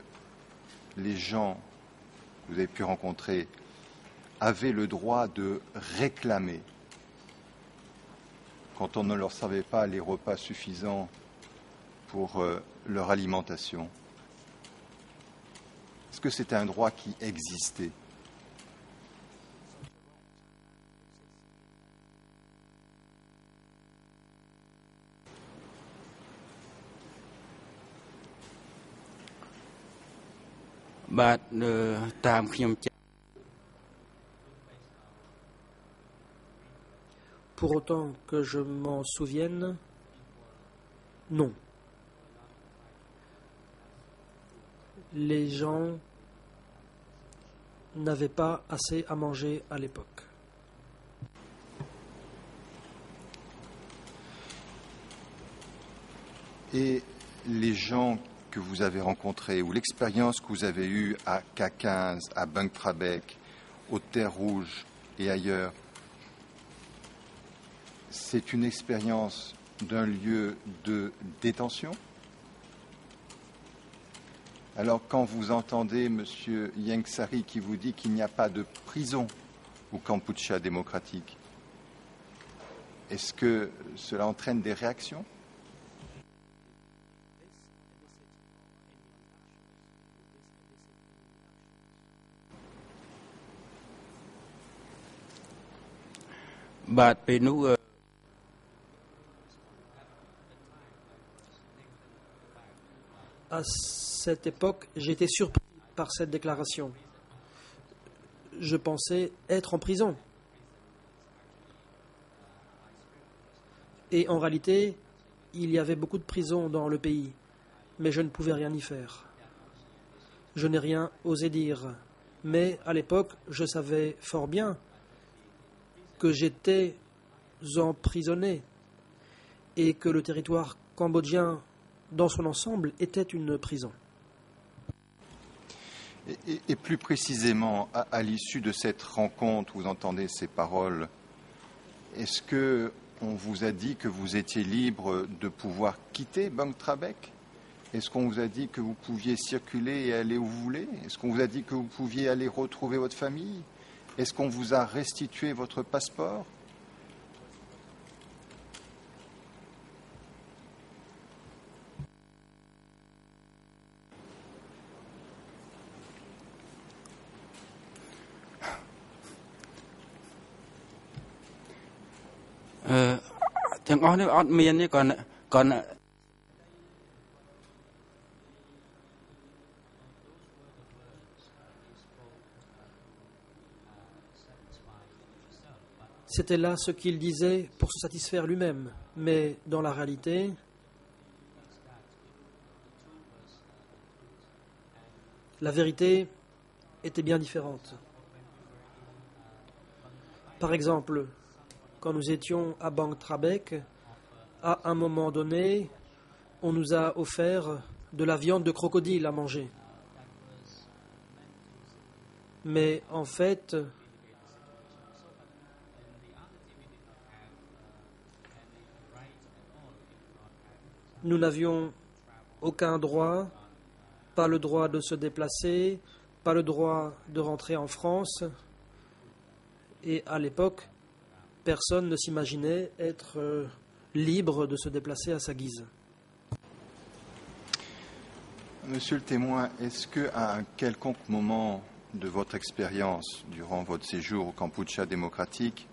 les gens que vous avez pu rencontrer avaient le droit de réclamer, quand on ne leur servait pas les repas suffisants pour leur alimentation? Est-ce que c'était un droit qui existait? Pour autant que je m'en souvienne, non. Les gens n'avaient pas assez à manger à l'époque. Et les gens que vous avez rencontrés ou l'expérience que vous avez eue à K15, à Bang Trabek, aux Terres Rouges et ailleurs, c'est une expérience d'un lieu de détention? Alors quand vous entendez M. Ieng Sary qui vous dit qu'il n'y a pas de prison au Kampuchea démocratique, est-ce que cela entraîne des réactions? À cette époque, j'étais surpris par cette déclaration. Je pensais être en prison. Et en réalité, il y avait beaucoup de prisons dans le pays, mais je ne pouvais rien y faire. Je n'ai rien osé dire, mais à l'époque, je savais fort bien que j'étais emprisonné et que le territoire cambodgien dans son ensemble était une prison. Et plus précisément, à l'issue de cette rencontre, vous entendez ces paroles, est-ce qu'on vous a dit que vous étiez libre de pouvoir quitter Bang Trabek? Est-ce qu'on vous a dit que vous pouviez circuler et aller où vous voulez? Est-ce qu'on vous a dit que vous pouviez aller retrouver votre famille? Est-ce qu'on vous a restitué votre passeport? ទាំងអស់នេះអត់មានទេគាត់ C'était là ce qu'il disait pour se satisfaire lui-même. Mais dans la réalité, la vérité était bien différente. Par exemple, quand nous étions à Bang Trabek, à un moment donné, on nous a offert de la viande de crocodile à manger. Mais en fait, nous n'avions aucun droit, pas le droit de se déplacer, pas le droit de rentrer en France. Et à l'époque, personne ne s'imaginait être libre de se déplacer à sa guise. Monsieur le témoin, est-ce qu'à un quelconque moment de votre expérience, durant votre séjour au Kampuchea démocratique,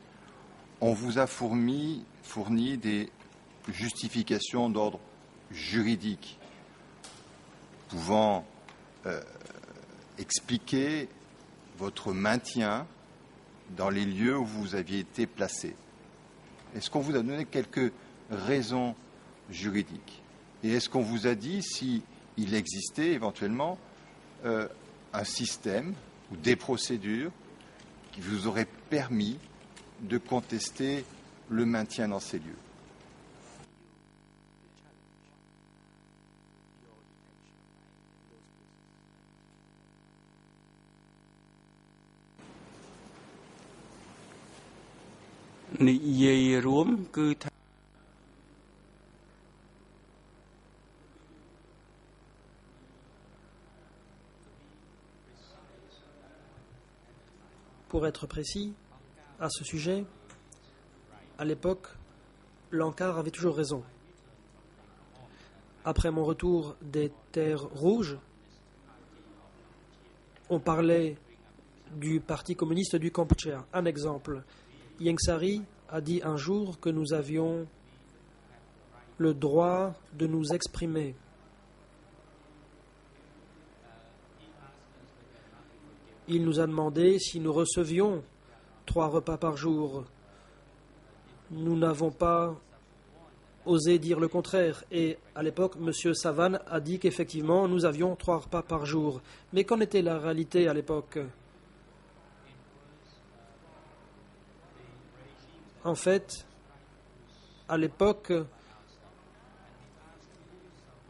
on vous a fourni des justifications d'ordre juridique pouvant expliquer votre maintien dans les lieux où vous aviez été placé? Est-ce qu'on vous a donné quelques raisons juridiques? Et est-ce qu'on vous a dit s'il existait éventuellement un système ou des procédures qui vous auraient permis de contester le maintien dans ces lieux? Pour être précis, à ce sujet, à l'époque, l'ANCAR avait toujours raison. Après mon retour des terres rouges, on parlait du Parti communiste du Kampuchea. Un exemple, Ieng Sary a dit un jour que nous avions le droit de nous exprimer. Il nous a demandé si nous recevions 3 repas par jour. Nous n'avons pas osé dire le contraire. Et à l'époque, M. Savan a dit qu'effectivement, nous avions 3 repas par jour. Mais qu'en était la réalité à l'époque? En fait, à l'époque,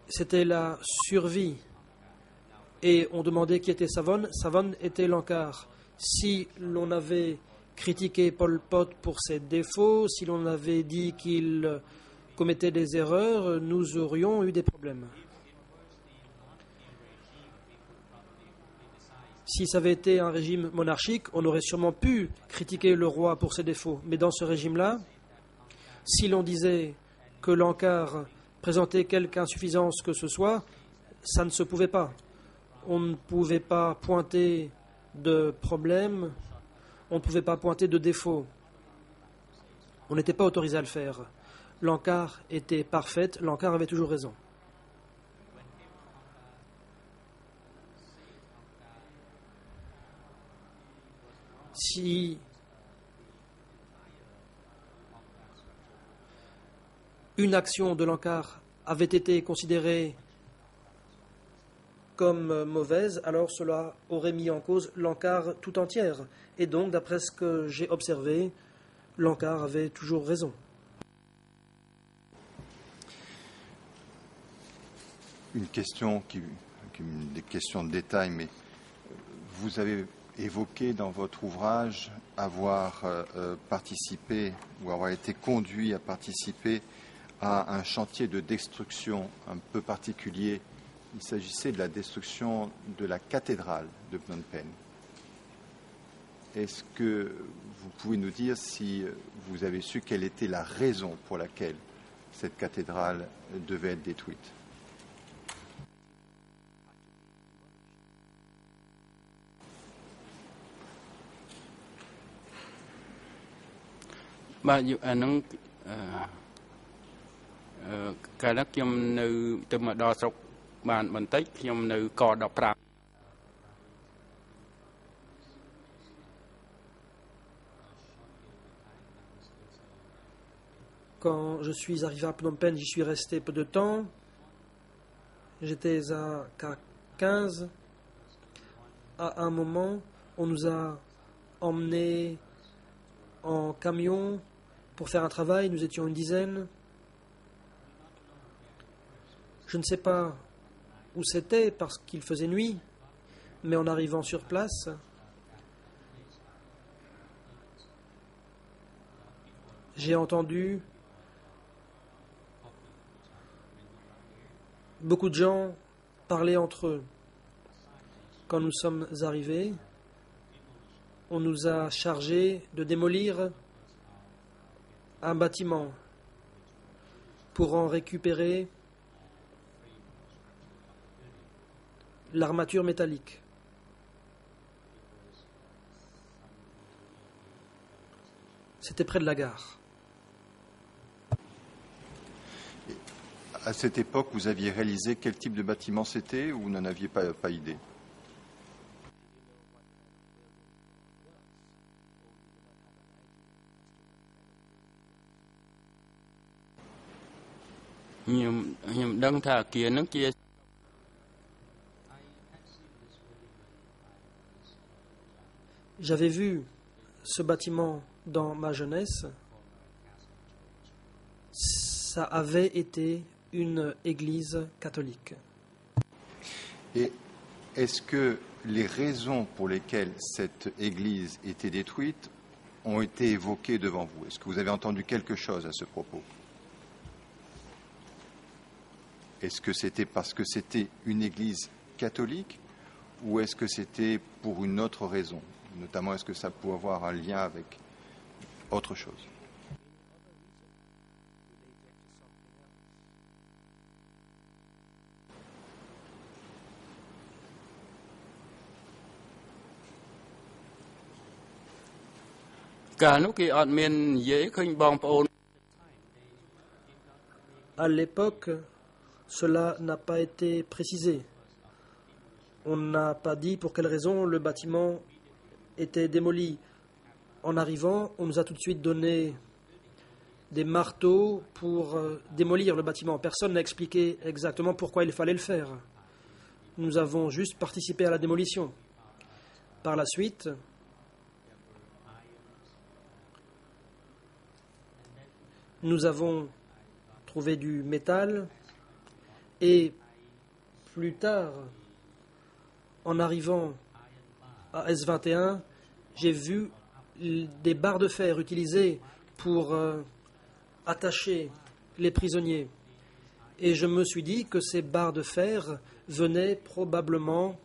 c'était la survie. Et on demandait qui était Savan. Savan était l'ANCAR. Si l'on avait critiqué Pol Pot pour ses défauts, si l'on avait dit qu'il commettait des erreurs, nous aurions eu des problèmes. Si ça avait été un régime monarchique, on aurait sûrement pu critiquer le roi pour ses défauts. Mais dans ce régime-là, si l'on disait que l'ANCAR présentait quelque insuffisance que ce soit, ça ne se pouvait pas. On ne pouvait pas pointer de problèmes, on ne pouvait pas pointer de défauts. On n'était pas autorisé à le faire. L'ANCAR était parfaite, l'ANCAR avait toujours raison. Si une action de l'ANCAR avait été considérée comme mauvaise, alors cela aurait mis en cause l'ANCAR tout entière. Et donc, d'après ce que j'ai observé, l'ANCAR avait toujours raison. Une question des questions de détail, mais vous avez évoqué dans votre ouvrage avoir participé ou avoir été conduit à participer à un chantier de destruction un peu particulier. Il s'agissait de la destruction de la cathédrale de Phnom Penh. Est-ce que vous pouvez nous dire si vous avez su quelle était la raison pour laquelle cette cathédrale devait être détruite? កាលនោះខ្ញុំនៅទៅមកដល់ស្រុកបានបន្តិចខ្ញុំនៅក15 Quand je suis arrivé à Phnom Penh, j'y suis resté peu de temps. J'étais à K15. À un moment, on nous a emmenés en camion pour faire un travail. Nous étions une dizaine. Je ne sais pas où c'était parce qu'il faisait nuit, mais en arrivant sur place, j'ai entendu beaucoup de gens parler entre eux. Quand nous sommes arrivés, on nous a chargés de démolir un bâtiment pour en récupérer l'armature métallique. C'était près de la gare. À cette époque, vous aviez réalisé quel type de bâtiment c'était ou vous n'en aviez pas idée?ខ្ញុំដឹងថាអគារហ្នឹងជា J'avais vu ce bâtiment dans ma jeunesse. Ça avait été une église catholique. Et est-ce que les raisons pour lesquelles cette église était détruite ont été évoquées devant vous? Est-ce que vous avez entendu quelque chose à ce propos? Est-ce que c'était parce que c'était une église catholique ou est-ce que c'était pour une autre raison? Notamment, est-ce que ça peut avoir un lien avec autre chose? À l'époque, cela n'a pas été précisé. On n'a pas dit pour quelle raison le bâtiment était démoli. En arrivant, on nous a tout de suite donné des marteaux pour démolir le bâtiment. Personne n'a expliqué exactement pourquoi il fallait le faire. Nous avons juste participé à la démolition. Par la suite, nous avons trouvé du métal et plus tard, en arrivant à S21, j'ai vu des barres de fer utilisées pour attacher les prisonniers. Et je me suis dit que ces barres de fer venaient probablement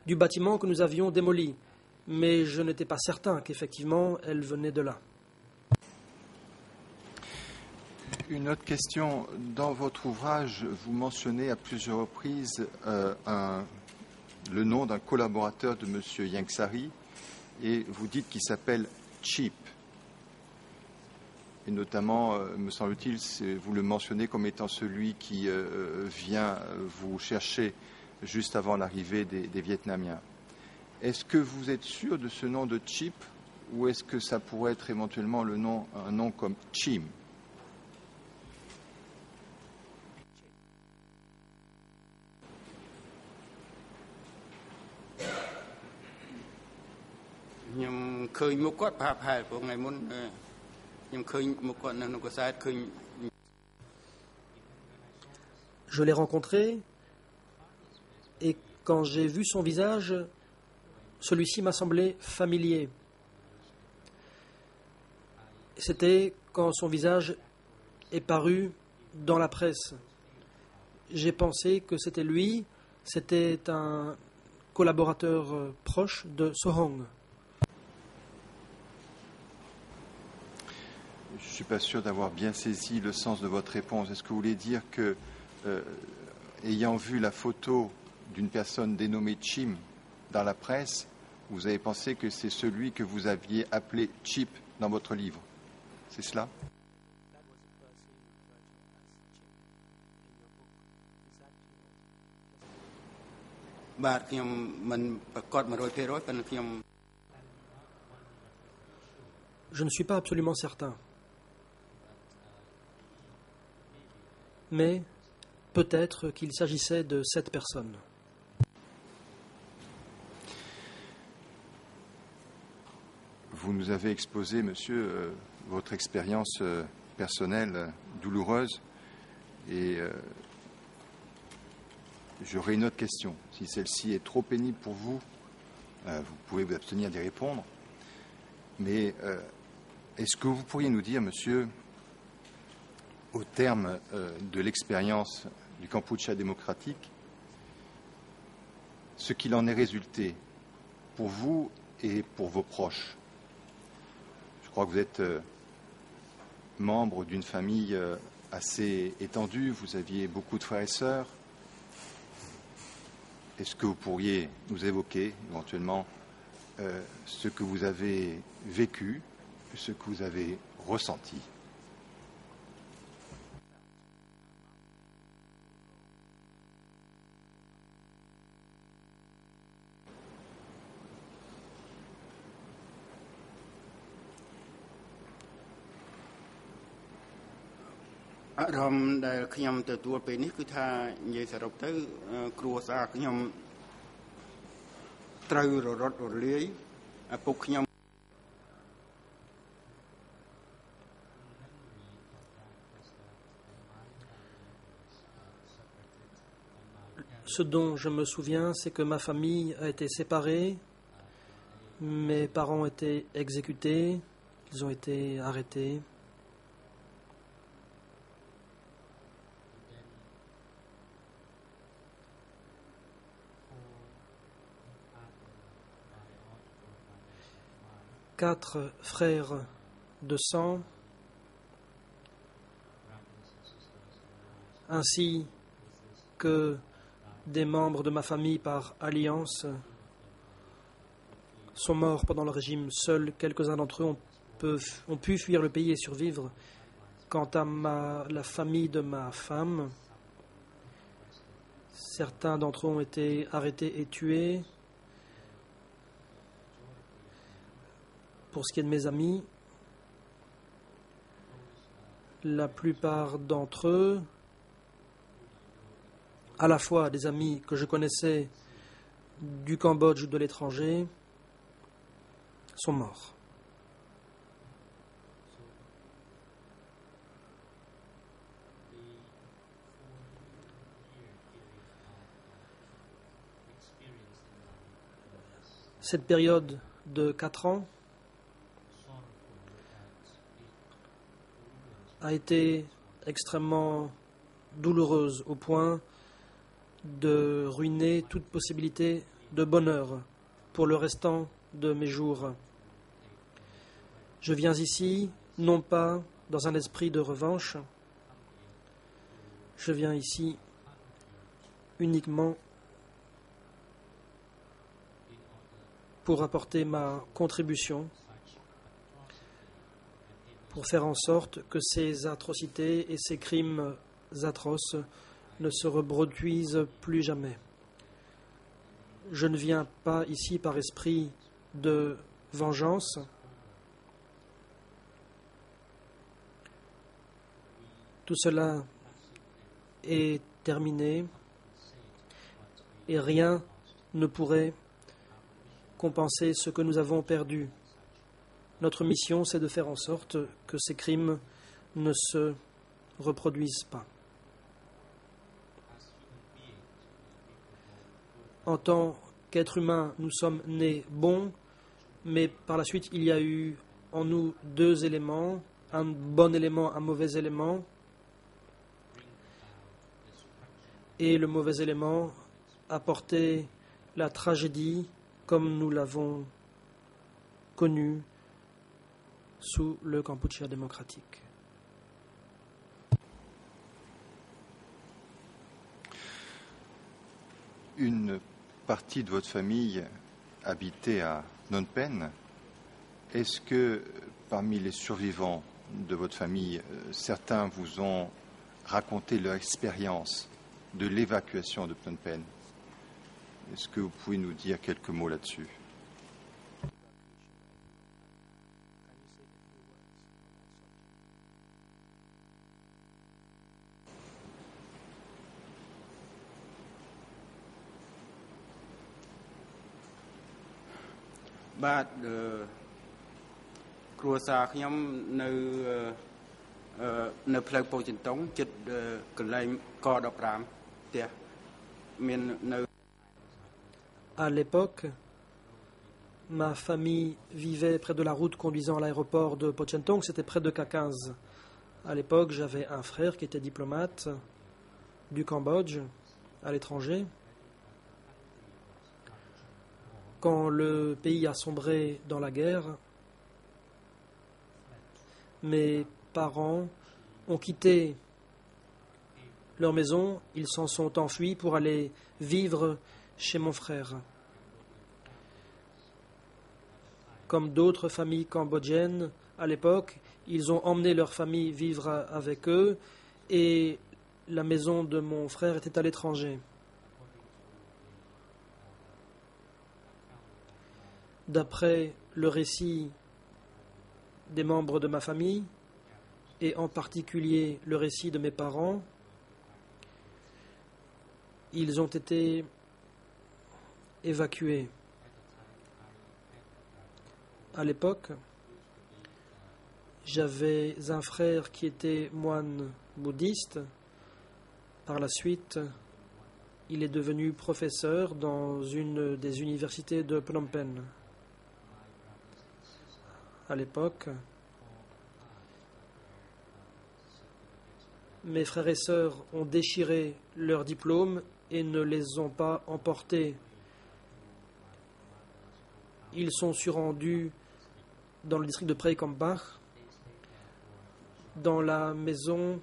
du bâtiment que nous avions démoli. Mais je n'étais pas certain qu'effectivement elles venaient de là. Une autre question. Dans votre ouvrage, vous mentionnez à plusieurs reprises le nom d'un collaborateur de M. Yangsari et vous dites qu'il s'appelle Chip. Et notamment, me semble-t-il, vous le mentionnez comme étant celui qui vient vous chercher juste avant l'arrivée des Vietnamiens. Est-ce que vous êtes sûr de ce nom de Chip ou est-ce que ça pourrait être éventuellement un nom comme Chim? Je l'ai rencontré et quand j'ai vu son visage, celui-ci m'a semblé familier. C'était quand son visage est paru dans la presse. J'ai pensé que c'était lui, c'était un collaborateur proche de Sohong. Je ne suis pas sûr d'avoir bien saisi le sens de votre réponse. Est-ce que vous voulez dire que, ayant vu la photo d'une personne dénommée Chim dans la presse, vous avez pensé que c'est celui que vous aviez appelé Chip dans votre livre? C'est cela? បាទខ្ញុំមិនប្រកាស 100% ប៉ុន្តែខ្ញុំ Je ne suis pas absolument certain. Mais peut-être qu'il s'agissait de cette personne. Vous nous avez exposé, monsieur, votre expérience personnelle douloureuse et j'aurais une autre question. Si celle-ci est trop pénible pour vous, vous pouvez vous abstenir d'y répondre. Mais est-ce que vous pourriez nous dire, monsieur, au terme de l'expérience du Kampuchea démocratique, ce qu'il en est résulté pour vous et pour vos proches? Je crois que vous êtes membre d'une famille assez étendue, vous aviez beaucoup de frères et sœurs. Est-ce que vous pourriez nous évoquer éventuellement ce que vous avez vécu, ce que vous avez ressenti?អារម្មណ៍ដែលខ្ញុំទទួលពេលនេះគឺថានិយាយសរុបទៅគ្រួសារខ្ញុំត្រូវរត់រលាយឪពុកខ្ញុំ Ce dont je me souviens, c'est que ma famille a été séparée, mes parents ont été exécutés, ils ont été arrêtés. Quatre frères de sang, ainsi que des membres de ma famille par alliance, sont morts pendant le régime. Seuls quelques-uns d'entre eux ont pu fuir le pays et survivre. Quant à la famille de ma femme, certains d'entre eux ont été arrêtés et tués. Pour ce qui est de mes amis, la plupart d'entre eux, à la fois des amis que je connaissais du Cambodge ou de l'étranger, sont morts. Cette période de 4 ans a été extrêmement douloureuse au point de ruiner toute possibilité de bonheur pour le restant de mes jours. Je viens ici, non pas dans un esprit de revanche, je viens ici uniquement pour apporter ma contribution, pour faire en sorte que ces atrocités et ces crimes atroces ne se reproduisent plus jamais. Je ne viens pas ici par esprit de vengeance. Tout cela est terminé et rien ne pourrait compenser ce que nous avons perdu. Notre mission, c'est de faire en sorte que ces crimes ne se reproduisent pas. En tant qu'êtres humains, nous sommes nés bons, mais par la suite, il y a eu en nous 2 éléments, un bon élément, un mauvais élément. Et le mauvais élément a porté la tragédie comme nous l'avons connue sous le Kampuchea démocratique. Une partie de votre famille habitait à Phnom Penh. Est-ce que parmi les survivants de votre famille, certains vous ont raconté leur expérience de l'évacuation de Phnom Penh? Est-ce que vous pouvez nous dire quelques mots là-dessus? Bah, គ្រួសារខ្ញុំនៅនៅផ្លូវពោធិ៍ចិនតុងជិតកន្លែងក15ផ្ទះមាននៅ À l'époque, ma famille vivait près de la route conduisant à l'aéroport de Pochentong, c'était près de K15. À l'époque, j'avais un frère qui était diplomate du Cambodge à l'étranger. Quand le pays a sombré dans la guerre, mes parents ont quitté leur maison, ils s'en sont enfuis pour aller vivre chez mon frère. Comme d'autres familles cambodgiennes à l'époque, ils ont emmené leur famille vivre avec eux et la maison de mon frère était à l'étranger. D'après le récit des membres de ma famille, et en particulier le récit de mes parents, ils ont été évacués. À l'époque, j'avais un frère qui était moine bouddhiste. Par la suite, il est devenu professeur dans une des universités de Phnom Penh. À l'époque, mes frères et sœurs ont déchiré leurs diplômes et ne les ont pas emportés. Ils sont surrendus dans le district de Preikombach, dans la maison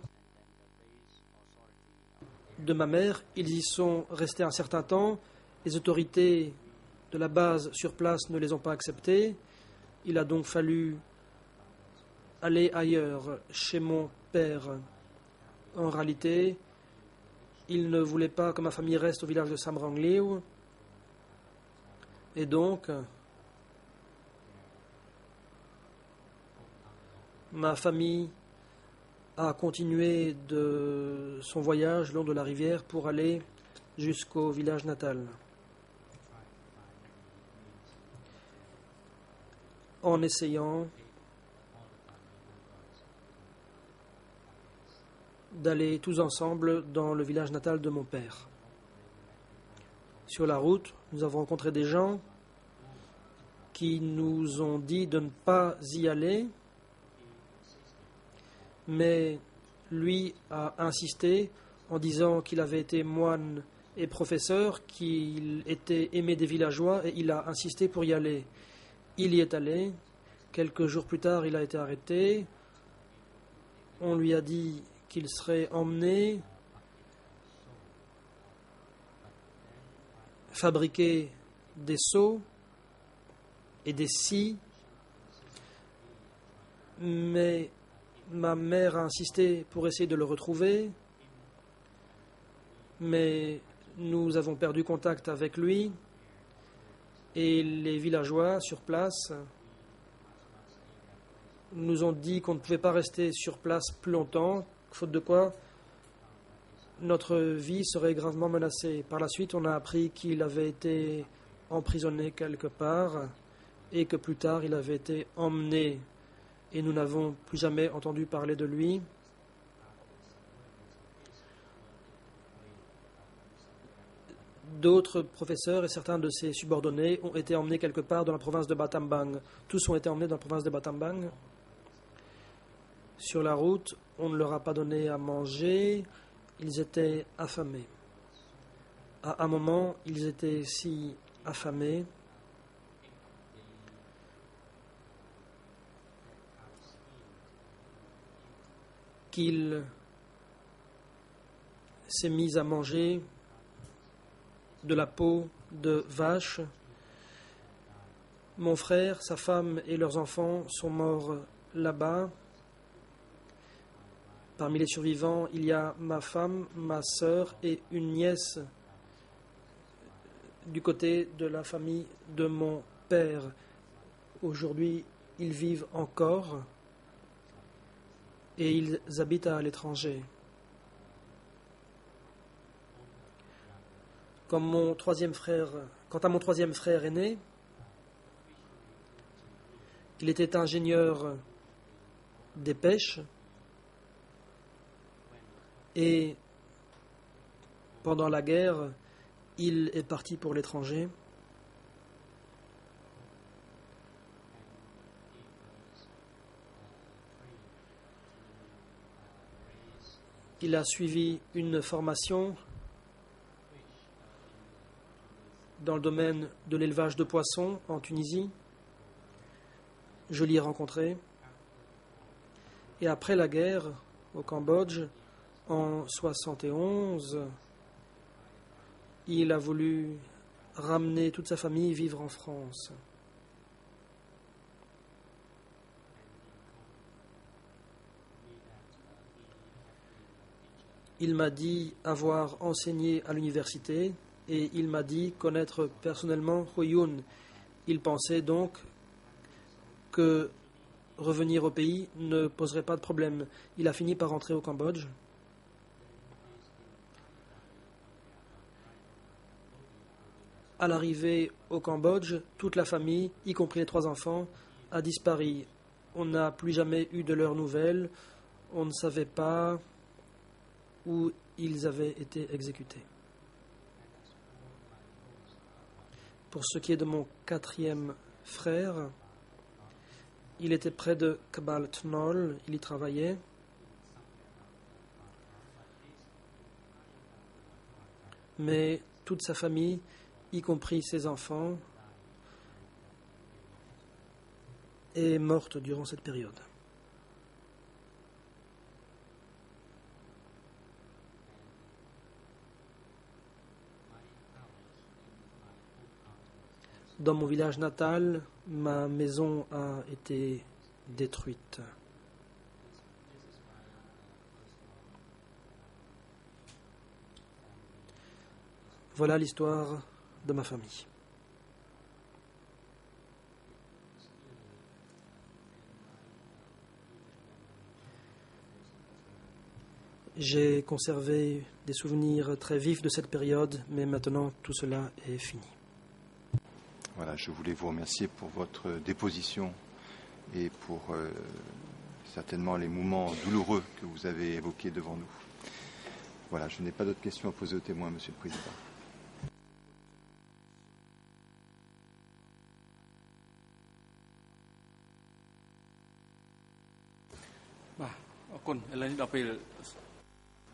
de ma mère. Ils y sont restés un certain temps. Les autorités de la base sur place ne les ont pas acceptés. Il a donc fallu aller ailleurs, chez mon père. En réalité, il ne voulait pas que ma famille reste au village de Samrangliu. Et donc, ma famille a continué de son voyage le long de la rivière pour aller jusqu'au village natal. En essayant d'aller tous ensemble dans le village natal de mon père. Sur la route, nous avons rencontré des gens qui nous ont dit de ne pas y aller, mais lui a insisté en disant qu'il avait été moine et professeur, qu'il était aimé des villageois et il a insisté pour y aller. Il y est allé. Quelques jours plus tard, il a été arrêté. On lui a dit qu'il serait emmené fabriquer des seaux et des scies. Mais ma mère a insisté pour essayer de le retrouver. Mais nous avons perdu contact avec lui. Et les villageois sur place nous ont dit qu'on ne pouvait pas rester sur place plus longtemps, faute de quoi notre vie serait gravement menacée. Par la suite, on a appris qu'il avait été emprisonné quelque part et que plus tard, il avait été emmené. Et nous n'avons plus jamais entendu parler de lui. D'autres professeurs et certains de ses subordonnés ont été emmenés quelque part dans la province de Battambang. Tous ont été emmenés dans la province de Battambang. Sur la route, on ne leur a pas donné à manger. Ils étaient affamés. À un moment, ils étaient si affamés qu'il s'est mis à manger de la peau de vache. Mon frère, sa femme et leurs enfants sont morts là-bas. Parmi les survivants, il y a ma femme, ma sœur et une nièce du côté de la famille de mon père. Aujourd'hui, ils vivent encore et ils habitent à l'étranger. Quant à mon troisième frère aîné, il était ingénieur des pêches et pendant la guerre, il est parti pour l'étranger. Il a suivi une formation dans le domaine de l'élevage de poissons en Tunisie. Je l'y ai rencontré. Et après la guerre, au Cambodge, en 1971, il a voulu ramener toute sa famille vivre en France. Il m'a dit avoir enseigné à l'université et il m'a dit connaître personnellement Huiyun. Il pensait donc que revenir au pays ne poserait pas de problème. Il a fini par rentrer au Cambodge. À l'arrivée au Cambodge, toute la famille, y compris les 3 enfants, a disparu. On n'a plus jamais eu de leurs nouvelles. On ne savait pas où ils avaient été exécutés. Pour ce qui est de mon 4e frère, il était près de Kabal Tnol, il y travaillait. Mais toute sa famille, y compris ses enfants, est morte durant cette période. Dans mon village natal, ma maison a été détruite. Voilà l'histoire de ma famille. J'ai conservé des souvenirs très vifs de cette période, mais maintenant tout cela est fini. Voilà, je voulais vous remercier pour votre déposition et pour certainement les moments douloureux que vous avez évoqués devant nous. Voilà, je n'ai pas d'autres questions à poser aux témoins, Monsieur le Président.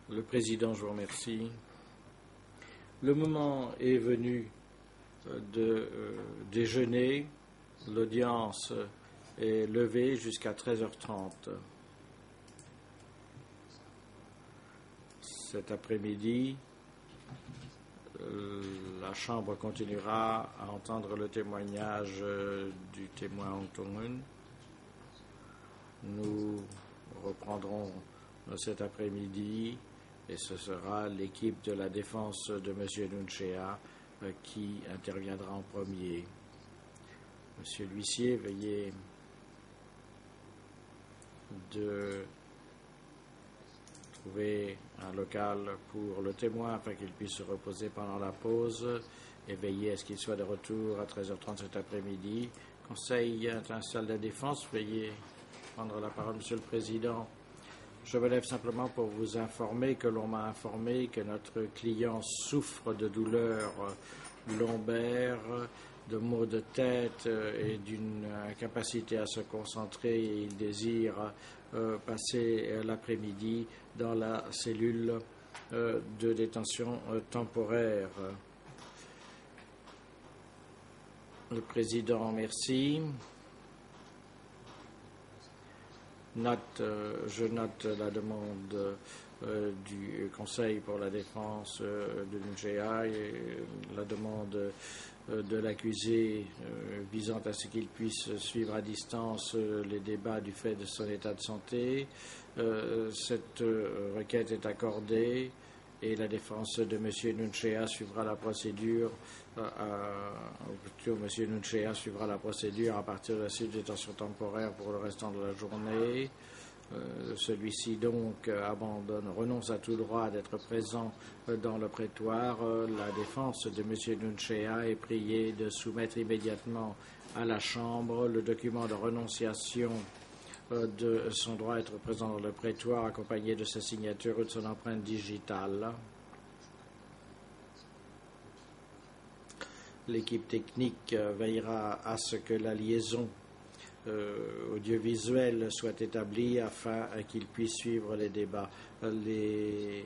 Le Président, je vous remercie. Le moment est venu de déjeuner. L'audience est levée jusqu'à 13h30. Cet après-midi, la Chambre continuera à entendre le témoignage du témoin Hong Tong-un. Nous reprendrons cet après-midi et ce sera l'équipe de la défense de M. Nunchea qui interviendra en premier. Monsieur l'huissier, veuillez de trouver un local pour le témoin afin qu'il puisse se reposer pendant la pause et veiller à ce qu'il soit de retour à 13h30 cet après-midi. Conseil international de la défense, veuillez prendre la parole, Monsieur le Président. Je me lève simplement pour vous informer que l'on m'a informé que notre client souffre de douleurs lombaires, de maux de tête et d'une incapacité à se concentrer et il désire passer l'après-midi dans la cellule de détention temporaire. Le Président, merci. Je note la demande du Conseil pour la défense de Nunchea et la demande de l'accusé visant à ce qu'il puisse suivre à distance les débats du fait de son état de santé. Cette requête est accordée et la défense de M. Nunchea suivra la procédure, ou plutôt M. Nunchea suivra la procédure à partir de la détention temporaire pour le restant de la journée. Celui-ci donc renonce à tout droit d'être présent dans le prétoire. La défense de M. Nunchea est priée de soumettre immédiatement à la Chambre le document de renonciation de son droit à être présent dans le prétoire, accompagné de sa signature ou de son empreinte digitale. L'équipe technique veillera à ce que la liaison audiovisuelle soit établie afin qu'il puisse suivre les débats. Les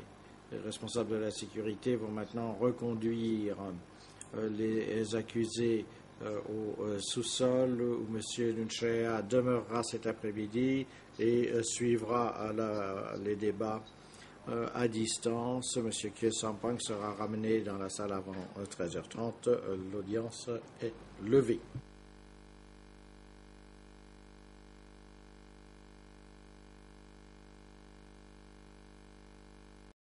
responsables de la sécurité vont maintenant reconduire les accusés au sous-sol où M. Nunchea demeurera cet après-midi et suivra les débats à distance. M. Khieu Sampang sera ramené dans la salle avant 13h30. L'audience est levée.